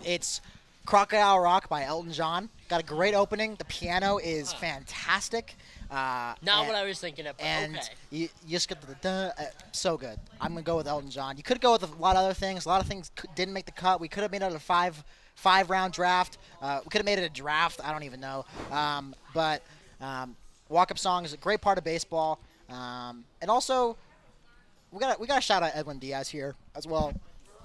S2: It's "Crocodile Rock" by Elton John. Got a great opening. The piano is fantastic.
S1: Not what I was thinking of, but
S2: And
S1: okay.
S2: you just get the so good. I'm gonna go with Elton John. You could go with a lot of other things. A lot of things didn't make the cut. We could have made it a five-round draft. We could have made it a draft. I don't even know. But walk-up song is a great part of baseball. And also, we got to shout out Edwin Diaz here as well.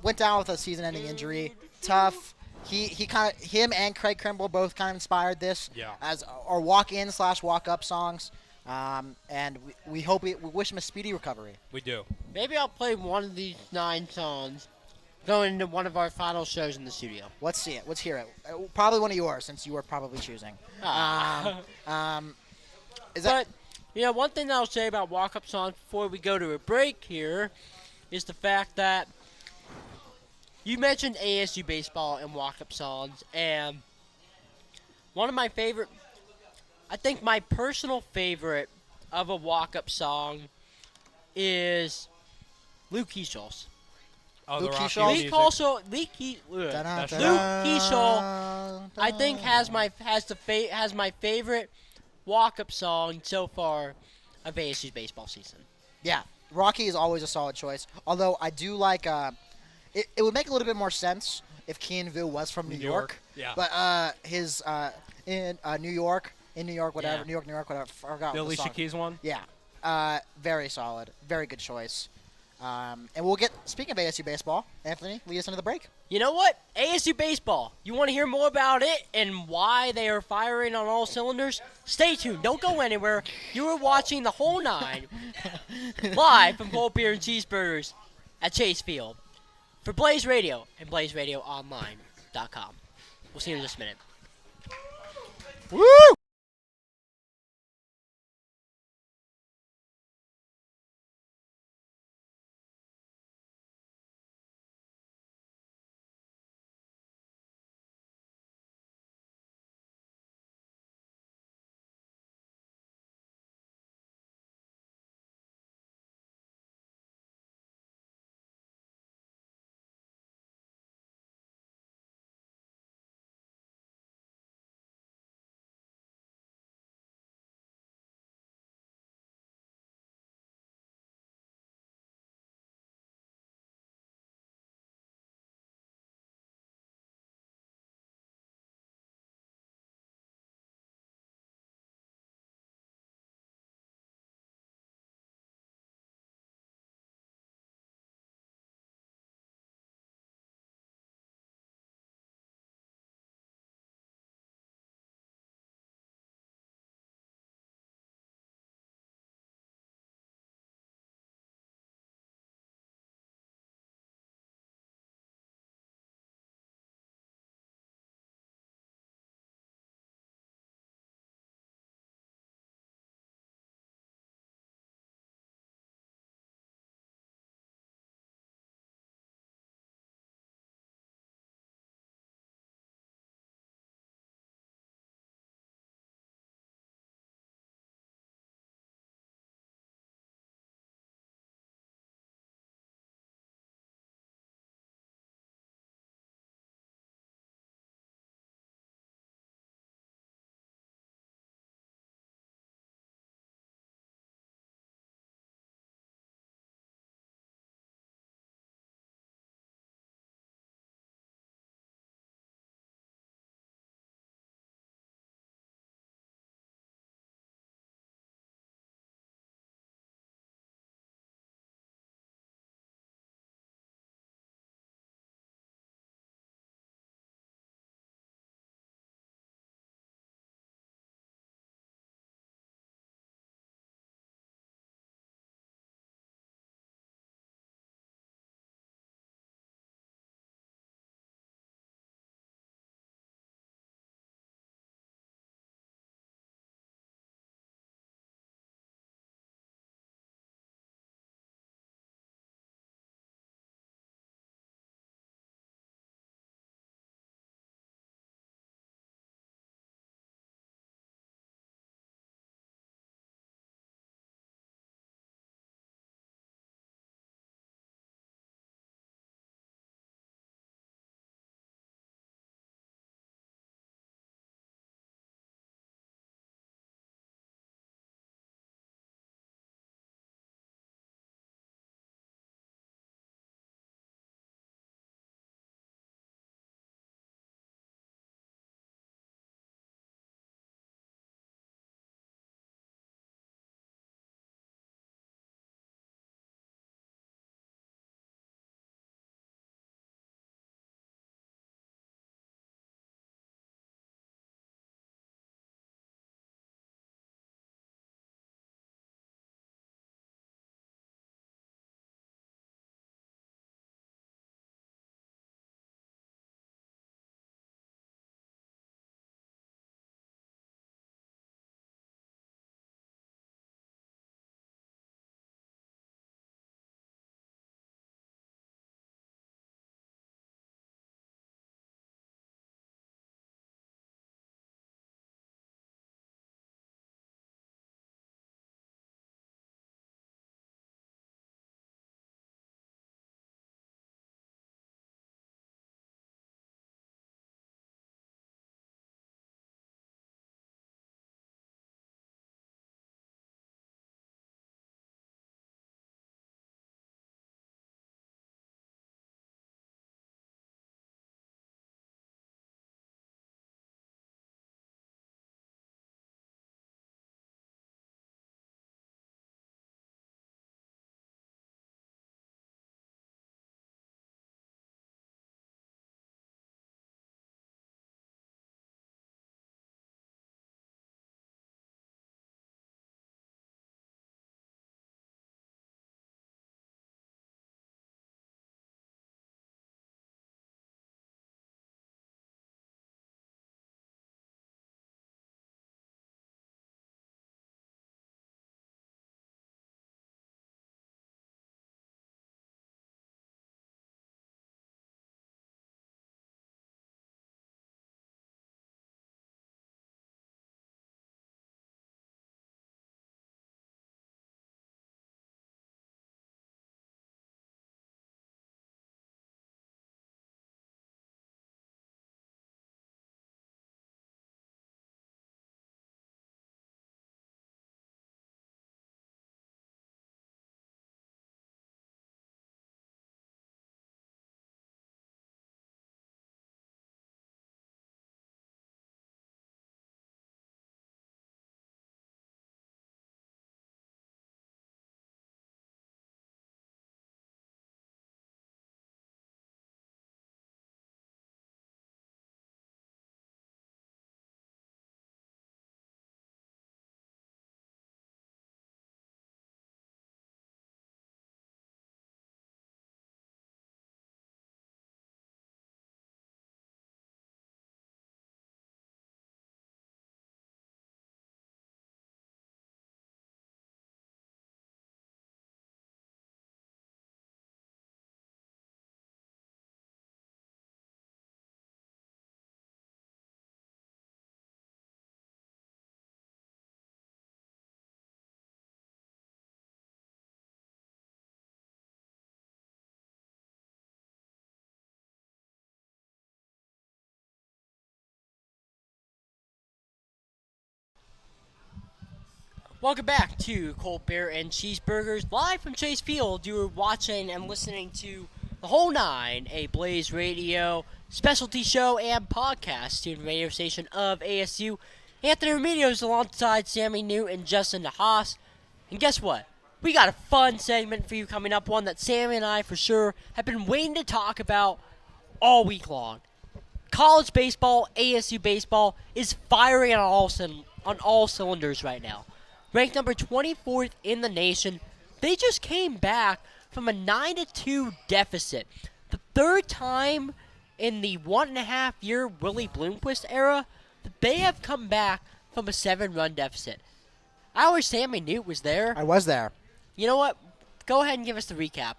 S2: Went down with a season-ending injury. Tough. Him and Craig Kimbrell both kind of inspired this as our walk-in/walk-up songs. And we wish him a speedy recovery.
S3: We do.
S1: Maybe I'll play one of these 9 songs going into one of our final shows in the studio.
S2: Let's see it. Let's hear it. Probably one of yours, since you were probably choosing. Is that?
S1: But, one thing that I'll say about walk-up songs before we go to a break here is the fact that you mentioned ASU baseball and walk-up songs, and one of my favorite, I think my personal favorite of a walk-up song is Luke Keeshal's.
S3: Oh,
S2: Luke
S3: the Rocky
S2: Keeshaw?
S3: music.
S1: Luke Keeshaw, I think has my favorite walk-up song so far of ASU's baseball season.
S2: Yeah, Rocky is always a solid choice. Although I do like, it would make a little bit more sense if Keanville was from New York.
S3: Yeah.
S2: But his in New York, whatever,
S1: Yeah.
S2: New York, whatever. I forgot
S3: The
S2: what the
S3: Alicia
S2: song.
S3: Keys one.
S2: Yeah, very solid, very good choice. And we'll get, speaking of ASU baseball, Anthony, lead us into the break.
S1: You know what? ASU baseball. You want to hear more about it and why they are firing on all cylinders? Stay tuned. Don't go anywhere. You are watching the whole 9 live from Cold Beer and Cheeseburgers at Chase Field for Blaze Radio and BlazeRadioOnline.com. We'll see you in just a minute.
S2: Woo!
S1: Welcome back to Cold Beer and Cheeseburgers, live from Chase Field. You are watching and listening to the Whole Nine, a Blaze Radio specialty show and podcast, student radio station of ASU. Anthony Remedios alongside Sammy New and Justin DeHaas. And guess what? We got a fun segment for you coming up, one that Sammy and I for sure have been waiting to talk about all week long. College baseball, ASU baseball, is firing on all cylinders right now. Ranked number 24th in the nation, they just came back from a 9-2 deficit. The third time in the 1.5-year Willie Bloomquist era that they have come back from a 7-run deficit. Our Sammy Newt was there.
S2: I was there.
S1: You know what? Go ahead and give us the recap.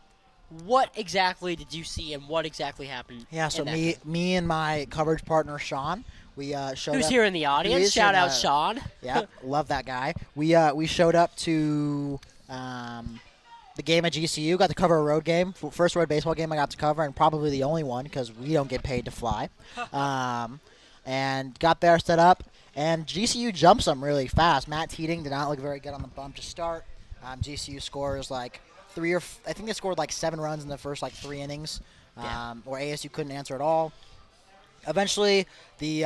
S1: What exactly did you see and what exactly happened?
S2: Yeah, so
S1: in that
S2: me
S1: game?
S2: and my coverage partner, Sean, we showed
S1: Who's
S2: up.
S1: here in the
S2: He
S1: audience?
S2: is
S1: Shout
S2: in,
S1: out Sean.
S2: Yeah, love that guy. We showed up to the game at GCU. Got to cover a road game, first road baseball game I got to cover, and probably the only one because we don't get paid to fly. And got there, set up, and GCU jumps them really fast. Matt Teeting did not look very good on the bump to start. GCU scores like I think they scored like 7 runs in the first like 3 innings, where ASU couldn't answer at all. Eventually, the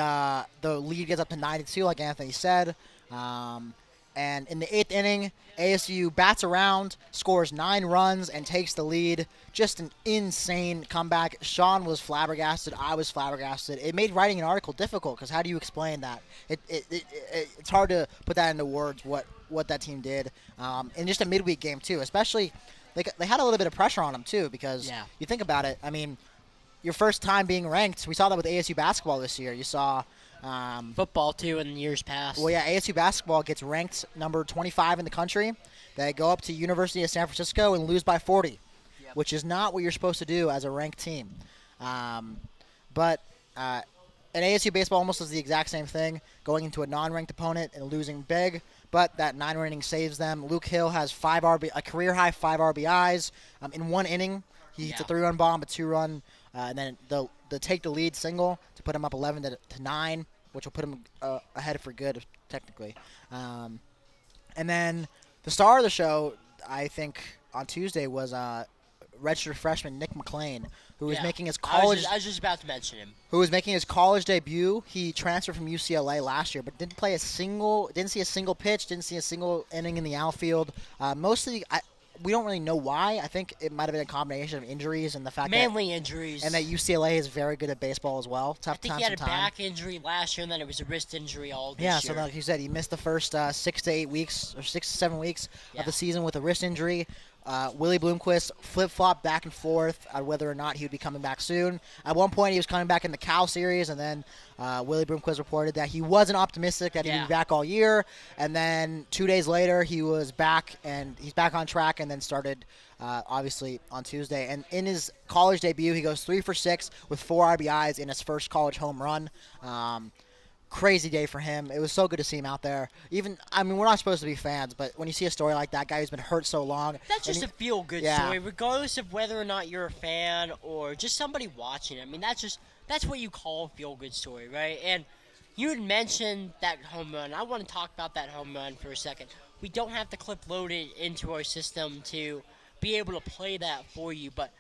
S2: lead gets up to 9-2, like Anthony said. And in the 8th inning, ASU bats around, scores 9 runs, and takes the lead. Just an insane comeback. Sean was flabbergasted. I was flabbergasted. It made writing an article difficult because how do you explain that? It's hard to put that into words what that team did. In just a midweek game, too. Especially, they had a little bit of pressure on them, too, because you think about it. I mean, your first time being ranked, we saw that with ASU basketball this year. You saw
S1: football, too, in years past.
S2: Well, yeah, ASU basketball gets ranked number 25 in the country. They go up to University of San Francisco and lose by 40, which is not what you're supposed to do as a ranked team. But in ASU baseball almost does the exact same thing, going into a non-ranked opponent and losing big. But that 9 inning saves them. Luke Hill has a career-high 5 RBIs. In 1 inning, he hits a 3-run bomb, a 2-run, and then the take the lead single to put him up 11-9, which will put him ahead for good, technically. And then the star of the show, I think, on Tuesday was redshirt freshman Nick McLean, who was making his college.
S1: I was just about to mention him.
S2: Who was making his college debut. He transferred from UCLA last year, but didn't see a single pitch, didn't see a single inning in the outfield. Mostly, we don't really know why. I think it might have been a combination of injuries and the fact
S1: mainly injuries,
S2: and that UCLA is very good at baseball as well.
S1: I think he had a back injury last year, and then it was a wrist injury all this year.
S2: Yeah, so like you said, he missed the first 6 to 8 weeks or 6 to 7 weeks of the season with a wrist injury. Willie Bloomquist flip-flopped back and forth on whether or not he would be coming back soon. At one point, he was coming back in the Cal series, and then Willie Bloomquist reported that he wasn't optimistic that he'd be back all year. And then 2 days later, he was back, and he's back on track, and then started, obviously, on Tuesday. And in his college debut, he goes 3 for 6 with 4 RBIs in his first college home run. Crazy day for him. It was so good to see him out there. We're not supposed to be fans, but when you see a story like that, guy who's been hurt so long.
S1: That's just a feel-good story, regardless of whether or not you're a fan or just somebody watching. I mean, that's what you call a feel-good story, right? And you had mentioned that home run. I want to talk about that home run for a second. We don't have the clip loaded into our system to be able to play that for you, but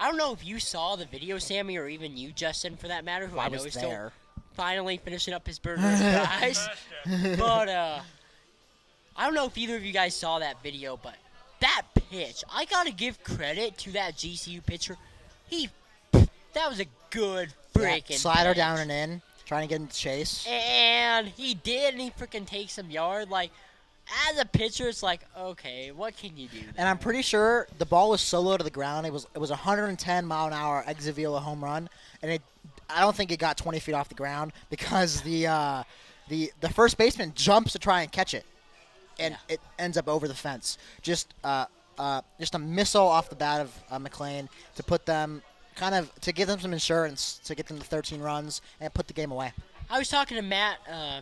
S1: I don't know if you saw the video, Sammy, or even you, Justin, for that matter, who I know is still finally finishing up his burger and fries. But I don't know if either of you guys saw that video, but that pitch, I got to give credit to that GCU pitcher. That was a good freaking
S2: slider
S1: pitch.
S2: down and in, trying to get him to chase.
S1: And he did, and he freaking takes some yard. Like, as a pitcher, it's like, okay, what can you do there?
S2: And I'm pretty sure the ball was so low to the ground. It was 110-mile-an-hour exit velo home run, and I don't think it got 20 feet off the ground because the first baseman jumps to try and catch it, and it ends up over the fence. Just a missile off the bat of McLean to put them to give them some insurance to get them to 13 runs and put the game away.
S1: I was talking to Matt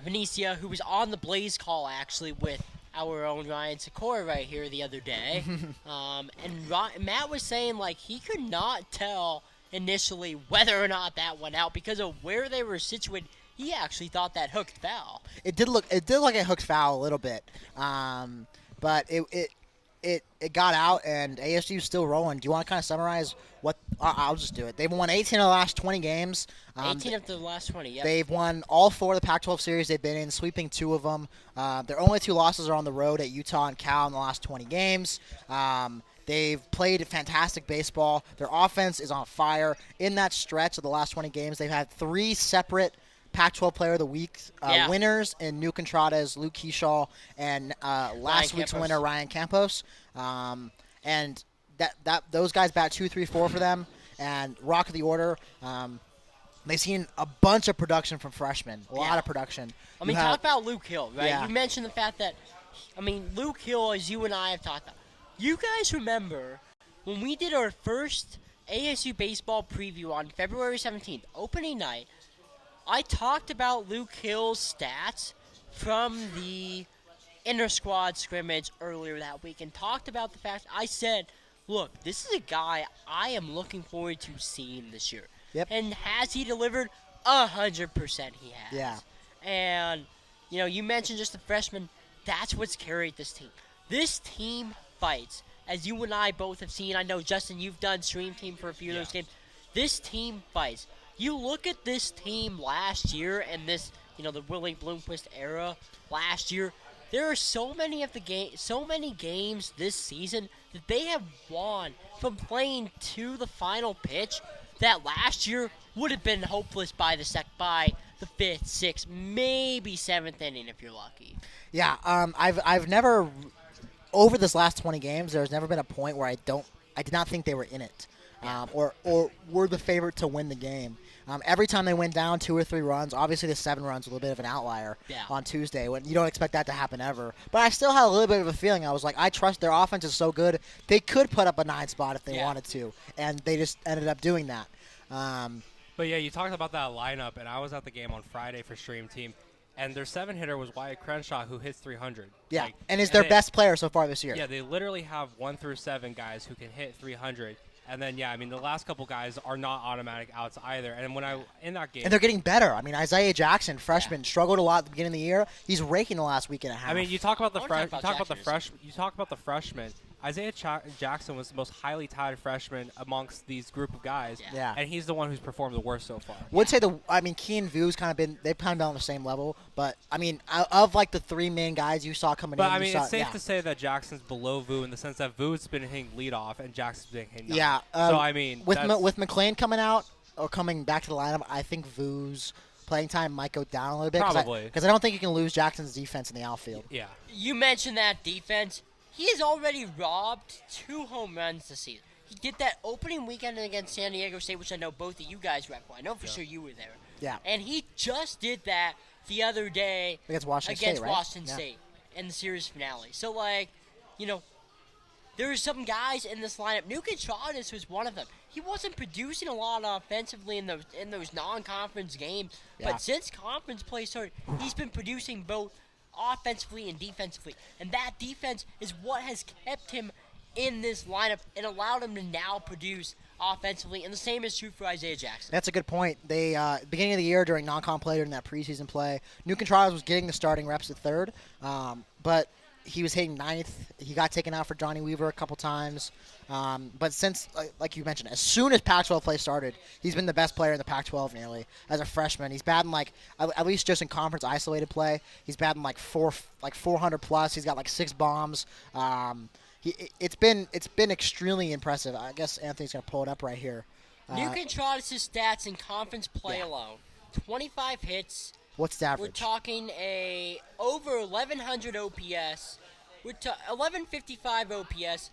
S1: Venecia, who was on the Blaze call actually with our own Ryan Sikora right here the other day, and Matt was saying like he could not tell initially whether or not that went out because of where they were situated. he actually thought that hooked foul.
S2: It did like a hooked foul a little bit, but it got out, and ASU's still rolling. Do you want to kind of summarize what? I'll just do it. They've won 18 of the last 20 games.
S1: 18 of the last 20. Yeah.
S2: They've won all 4 of the Pac-12 series they've been in, sweeping 2 of them. Their only 2 losses are on the road at Utah and Cal in the last 20 games. They've played fantastic baseball. Their offense is on fire. In that stretch of the last 20 games, they've had 3 separate Pac-12 Player of the Week winners in New Contradas, Luke Keyshaw, and last week's
S1: Campos.
S2: winner, Ryan Campos. And those guys bat 2, 3, 4 for them. And rock of the order. They've seen a bunch of production from freshmen, a lot of production.
S1: I mean, talk about Luke Hill, right?
S2: Yeah.
S1: You mentioned the fact that, Luke Hill, as you and I have talked about. You guys remember when we did our first ASU baseball preview on February 17th, opening night, I talked about Luke Hill's stats from the inter-squad scrimmage earlier that week and talked about the fact, I said, look, this is a guy I am looking forward to seeing this year.
S2: Yep.
S1: And has he delivered? 100% he has.
S2: Yeah.
S1: And, you mentioned just the freshman. That's what's carried this team. This team fights. As you and I both have seen, I know, Justin, you've done Stream Team for a few of those games. This team fights. You look at this team last year and this, the Willie Bloomquist era last year. There are so many games this season that they have won from playing to the final pitch that last year would have been hopeless by the 5th, 6th, maybe 7th inning if you're lucky.
S2: Yeah, I've never, over this last 20 games, there's never been a point where I did not think they were in it, or were the favorite to win the game. Every time they went down 2 or 3 runs, obviously the 7 runs was a little bit of an outlier on Tuesday when you don't expect that to happen ever. But I still had a little bit of a feeling. I was like, I trust their offense is so good. They could put up a 9 spot if they wanted to, and they just ended up doing that.
S3: But yeah, you talked about that lineup, and I was at the game on Friday for Stream Team, and their 7-hitter was Wyatt Crenshaw, who hits 300.
S2: Yeah, and is their best player so far this year.
S3: Yeah, they literally have 1 through 7 guys who can hit 300. And then, the last couple guys are not automatic outs either. And when in that game,
S2: and they're getting better. Isaiah Jackson, freshman, struggled a lot at the beginning of the year. He's raking the last week and a half.
S3: you talk about the freshman. Isaiah Jackson was the most highly touted freshman amongst these group of guys.
S2: Yeah.
S3: And he's the one who's performed the worst so far.
S2: Would say Keen Vu's they've kind of been on the same level, but of like the 3 main guys you saw coming in.
S3: But it's safe to say that Jackson's below Vu in the sense that Vu's been hitting leadoff and Jackson's been hitting.
S2: Yeah.
S3: With
S2: McLean coming out or coming back to the lineup, I think Vu's playing time might go down a little bit.
S3: Probably.
S2: Because I don't think you can lose Jackson's defense in the outfield.
S3: Yeah.
S1: You mentioned that defense. He has already robbed 2 home runs this season. He did that opening weekend against San Diego State, which I know both of you guys rep for. I know for sure you were there.
S2: Yeah.
S1: And he just did that the other day
S2: against Washington
S1: State in the series finale. So, there are some guys in this lineup. New Contradas was one of them. He wasn't producing a lot offensively in those non-conference games, but since conference play started, he's been producing both offensively and defensively. And that defense is what has kept him in this lineup and allowed him to now produce offensively. And the same is true for Isaiah Jackson.
S2: That's a good point. They beginning of the year during non-con play during that preseason play, New Contradas was getting the starting reps at third, but he was hitting 9th. He got taken out for Johnny Weaver a couple times. But since, like you mentioned, as soon as Pac-12 play started, he's been the best player in the Pac-12 nearly as a freshman. He's batting at least just in conference isolated play, he's batting 400 plus. He's got 6 bombs. It's been extremely impressive. I guess Anthony's gonna pull it up right here.
S1: New Contradas' stats in conference play alone: 25 hits.
S2: What's the average?
S1: We're talking over 1,100 OPS. 1,155 OPS,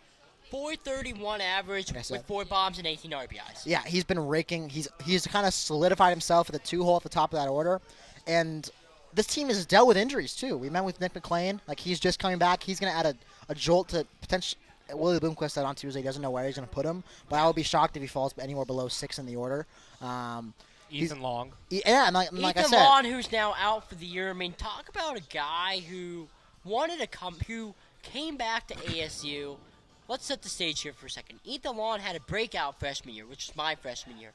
S1: 431 average with 4 bombs and 18 RBIs.
S2: Yeah, he's been raking. He's kind of solidified himself at the 2 hole at the top of that order, and this team has dealt with injuries too. We met with Nick McLean. He's just coming back. He's going to add a jolt to potential. Willie Bloomquist said on Tuesday he doesn't know where he's going to put him, but I would be shocked if he falls anywhere below 6 in the order.
S3: Ethan Long.
S2: Yeah, and like I said,
S1: Ethan Long, who's now out for the year. Talk about a guy who who came back to ASU. Let's set the stage here for a second. Ethan Long had a breakout freshman year, which was my freshman year.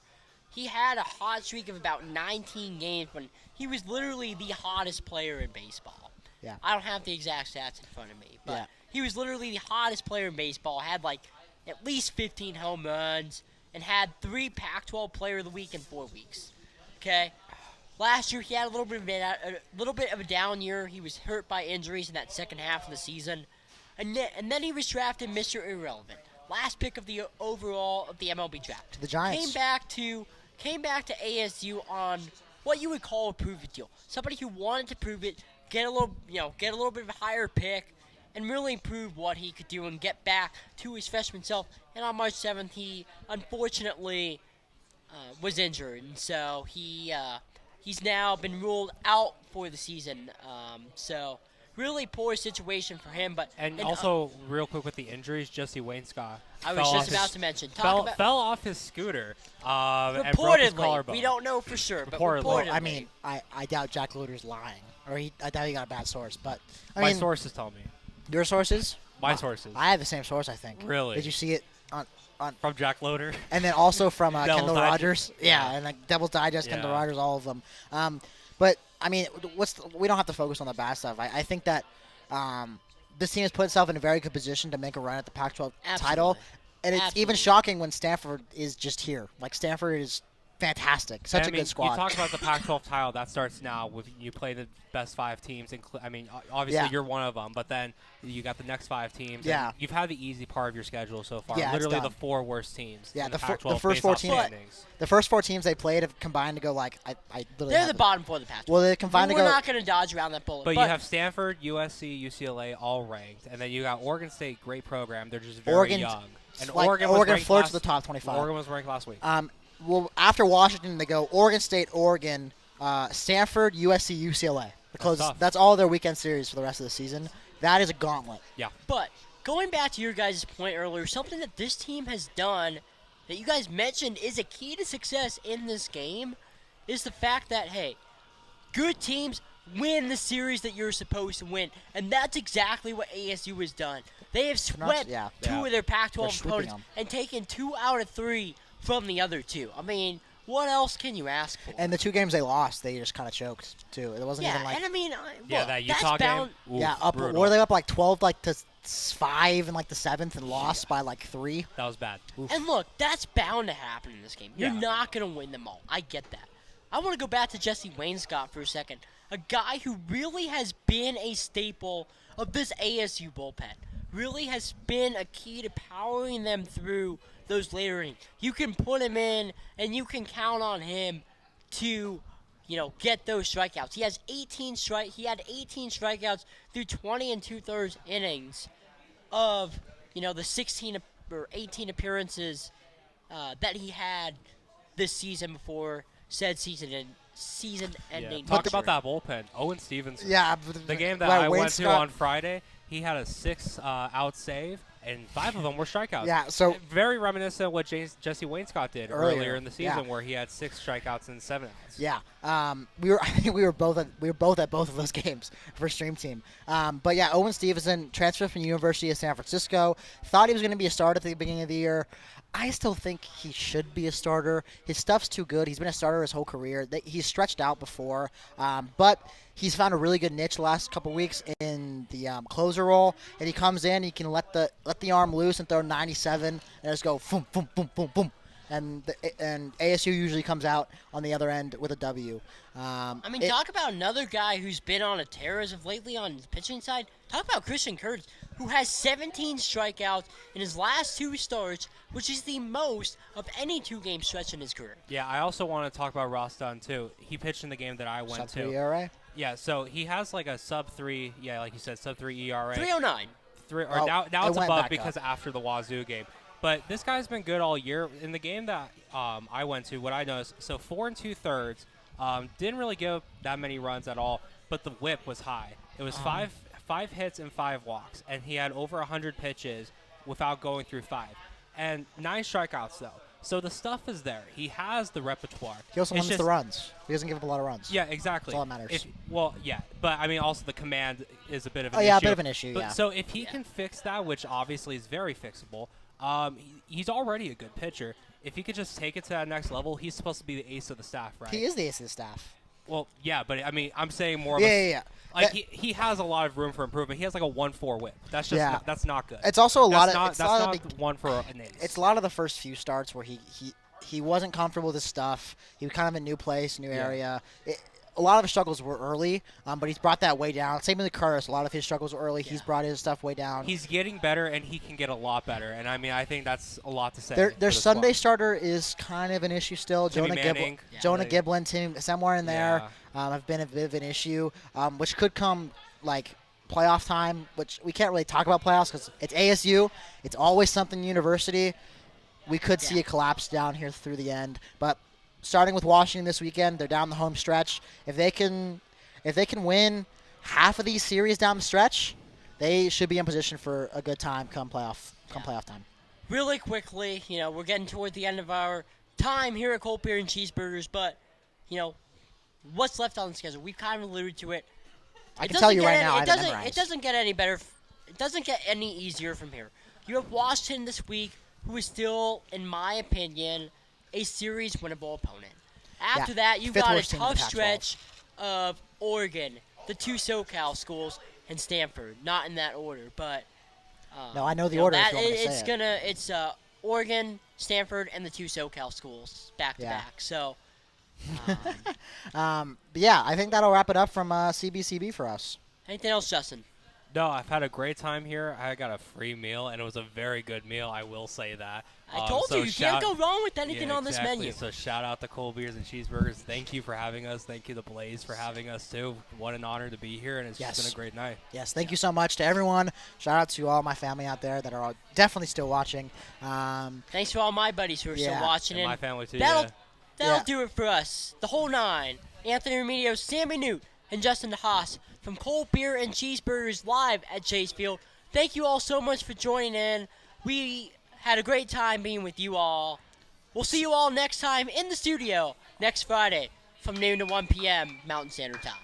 S1: He had a hot streak of about 19 games when he was literally the hottest player in baseball.
S2: Yeah.
S1: I don't have the exact stats in front of me, but
S2: Yeah.
S1: he was literally the hottest player in baseball. Had like at least 15 home runs and had 3 Pac-12 Player of the Week in 4 weeks. Okay. Last year he had a little bit of a down year. He was hurt by injuries in that second half of the season, and then he was drafted Mr. Irrelevant, last pick of the overall of the MLB draft.
S2: The Giants.
S1: Came back to ASU on what you would call a prove it deal. Somebody who wanted to prove it, get a little bit of a higher pick, and really prove what he could do and get back to his freshman self. And on March 7th, he unfortunately was injured, and so he's now been ruled out for the season. So really poor situation for him.
S3: And also, real quick with the injuries, Jesse Wainscott.
S1: I was just about to mention.
S3: Fell off his scooter and broke his
S1: Reportedly,
S3: collarbone.
S1: we don't know for sure, but
S3: Reportedly.
S1: reportedly.
S2: I mean, I doubt Jack Luder's lying, or I doubt he got a bad source. But I
S3: My
S2: mean,
S3: sources tell me.
S2: your sources?
S3: My sources.
S2: I have the same source, I think.
S3: Really?
S2: Did you see it on?
S3: From Jack Loader.
S2: And then also from
S3: Devil's
S2: Kendall
S3: Digest.
S2: Rogers. Yeah, and like Devil's Digest, Kendall
S3: Yeah.
S2: Rogers, all of them. But I mean, we don't have to focus on the bad stuff. I think that this team has put itself in a very good position to make a run at the Pac-12 title, and it's even
S1: Absolutely.
S2: shocking when Stanford is just here. Like Stanford is fantastic, such
S3: And,
S2: a
S3: I mean,
S2: good squad.
S3: You talk about the Pac-12 title. That starts now with you play the best 5 teams. I mean, obviously
S2: Yeah.
S3: you're one of them, but then you got the next 5 teams.
S2: Yeah.
S3: And you've had the easy part of your schedule so far.
S2: Yeah, it's
S3: Literally
S2: done.
S3: the 4 worst teams.
S2: Yeah,
S3: in
S2: the
S3: the
S2: fir-
S3: Pac-12
S2: the first
S3: based
S2: 4
S3: off
S2: teams-
S3: standings.
S2: The first 4 teams they played have combined to go like I literally.
S1: They're
S2: have
S1: the
S2: it.
S1: bottom 4 of the Pac-12.
S2: Well, they combined to
S1: We're
S2: go.
S1: not going to dodge around that bullet.
S3: But you have Stanford, USC, UCLA all ranked, and then you got Oregon State, great program. They're just very
S2: Oregon,
S3: young. And
S2: like,
S3: Oregon was
S2: Oregon
S3: ranked
S2: flirts
S3: last,
S2: with the top 25.
S3: Oregon was ranked last week.
S2: Well, after Washington, they go Oregon State, Oregon, Stanford, USC, UCLA.
S3: tough.
S2: That's all their weekend series for the rest of the season. That is a gauntlet.
S3: Yeah.
S1: But going back to your guys' point earlier, something that this team has done that you guys mentioned is a key to success in this game is the fact that, hey, good teams win the series that you're supposed to win. And that's exactly what ASU has done. They have swept
S2: yeah.
S1: 2 of their
S2: They're
S1: Pac-12
S2: sweeping
S1: opponents
S2: them.
S1: and taken 2 out of 3 from the other 2. I mean, what else can you ask for?
S2: And the 2 games they lost, they just kind of choked too. It wasn't
S1: yeah,
S2: even like
S1: and I mean,
S3: Yeah,
S1: look,
S3: that
S1: that's
S3: Utah
S1: bound,
S3: game. Oof,
S2: yeah, up.
S3: brutal.
S2: Were they up like 12 like to 5 in like the 7th and lost by like 3?
S3: That was bad. Oof.
S1: And look, that's bound to happen in this game. You're
S3: Yeah.
S1: not going to win them all. I get that. I want to go back to Jesse Wainscott for a second. A guy who really has been a staple of this ASU bullpen. Really has been a key to powering them through those later innings. You can put him in, and you can count on him to, get those strikeouts. He had 18 strikeouts through 20 and 2/3 innings of, the 16 or 18 appearances that he had this season before said season-ending.
S3: Talk about that bullpen. Owen Stevenson.
S2: Yeah,
S3: The game that
S2: right,
S3: I went to
S2: Wainscott-
S3: on Friday, he had a 6 out save, and 5 of them were strikeouts.
S2: Yeah, so
S3: very reminiscent of what Jesse Wainscott did earlier in the season,
S2: yeah.
S3: where he had 6 strikeouts and 7 outs.
S2: yeah, I think we were both at both of those games for Stream Team. But yeah, Owen Stevenson transferred from University of San Francisco. Thought he was going to be a starter at the beginning of the year. I still think he should be a starter. His stuff's too good. He's been a starter his whole career. He's stretched out before, but he's found a really good niche the last couple weeks in the closer role. And he comes in, he can let the arm loose and throw 97 and just go boom, boom, boom, boom, boom. And ASU usually comes out on the other end with a W.
S1: Talk about another guy who's been on a tear as of lately on the pitching side. Talk about Christian Curtis, who has 17 strikeouts in his last 2 starts, which is the most of any 2-game stretch in his career.
S3: Yeah, I also want to talk about Ross Dunn, too. He pitched in the game that I went
S2: Sub-3
S3: to.
S2: ERA?
S3: Yeah, so he has like a sub-3, like you said, sub-3 ERA.
S1: 309.
S2: Oh,
S3: Now
S2: it
S3: it's
S2: went
S3: above
S2: back
S3: because
S2: up.
S3: after the Wazoo game. But this guy's been good all year. In the game that I went to, what I noticed, so 4 2/3, didn't really give up that many runs at all, but the whip was high. It was five hits and 5 walks, and he had over 100 pitches without going through 5. And 9 strikeouts, though. So the stuff is there. He has the repertoire.
S2: He also
S3: It's
S2: limits
S3: just-
S2: the runs. He doesn't give up a lot of runs.
S3: Yeah, exactly.
S2: That's all that matters.
S3: But I mean, also the command is a bit of an
S2: Oh,
S3: issue.
S2: yeah, a bit of an issue,
S3: But
S2: yeah.
S3: So if he can fix that, which obviously is very fixable, he's already a good pitcher. If he could just take it to that next level, he's supposed to be the ace of the staff, right?
S2: He is the ace of the staff.
S3: Well, yeah, but I mean, I'm saying more of
S2: Yeah,
S3: a,
S2: yeah, yeah.
S3: like
S2: That-
S3: he has a lot of room for improvement. He has like a 1.4 whip. That's just
S2: Yeah.
S3: that's not good.
S2: It's also a lot
S3: That's
S2: of
S3: not
S2: it's a lot
S3: that's
S2: of
S3: not
S2: big,
S3: one for an ace.
S2: it's a lot of the first few starts where he wasn't comfortable with his stuff. He was kind of a new place, new area. A lot of his struggles were early, but he's brought that way down. Same with Curtis. A lot of his struggles were early. He's brought his stuff way down.
S3: He's getting better, and he can get a lot better. And I mean, I think that's a lot to say.
S2: Their
S3: for the
S2: Sunday
S3: squad.
S2: starter is kind of an issue still.
S3: Timmy
S2: Jonah
S3: Manning.
S2: Giblin, Jonah
S3: Like-
S2: Giblin, Tim, somewhere in there
S3: Yeah.
S2: have been a bit of an issue, which could come like playoff time, which we can't really talk about playoffs because it's ASU. It's always something university. We could see a collapse down here through the end, but starting with Washington this weekend, they're down the home stretch. If they can win half of these series down the stretch, they should be in position for a good time come playoff time.
S1: Really quickly, we're getting toward the end of our time here at Cold Beer and Cheeseburgers, but, what's left on the schedule? We've kind of alluded to it.
S2: I
S1: It
S2: can tell
S1: doesn't
S2: you
S1: get
S2: right
S1: any-
S2: now, I
S1: it
S2: have it
S1: doesn't.
S2: memorized.
S1: It doesn't get any better. It doesn't get any easier from here. You have Washington this week, who is still, in my opinion, a series winnable opponent. After that, you've
S2: fifth
S1: got a
S2: worst team in the
S1: tough
S2: Pac-12.
S1: stretch of Oregon, the two SoCal schools, and Stanford. Not in that order, but
S2: No, I know the order if
S1: That,
S2: you want me to say it.
S1: It's Oregon, Stanford, and the two SoCal schools back to
S2: Yeah.
S1: back. So.
S2: But yeah, I think that'll wrap it up from CBCB for us.
S1: Anything else, Justin?
S3: No, I've had a great time here. I got a free meal, and it was a very good meal. I will say that.
S1: I told you, you can't go wrong with anything on this
S3: exactly.
S1: menu.
S3: So shout out to Cold Beers and Cheeseburgers. Thank you for having us. Thank you to Blaze for having us too. What an honor to be here, and it's
S2: Yes.
S3: just been a great night.
S2: Yes, thank you so much to everyone. Shout out to all my family out there that are all definitely still watching.
S1: Thanks to all my buddies who are still
S2: Yeah.
S1: watching.
S3: And my family too.
S1: That'll
S3: Yeah.
S1: do it for us. The whole nine. Anthony Remedios, Sammy Newt, and Justin DeHaas from Cold Beer and Cheeseburgers live at Chase Field. Thank you all so much for joining in. We had a great time being with you all. We'll see you all next time in the studio next Friday from noon to 1 p.m. Mountain Standard Time.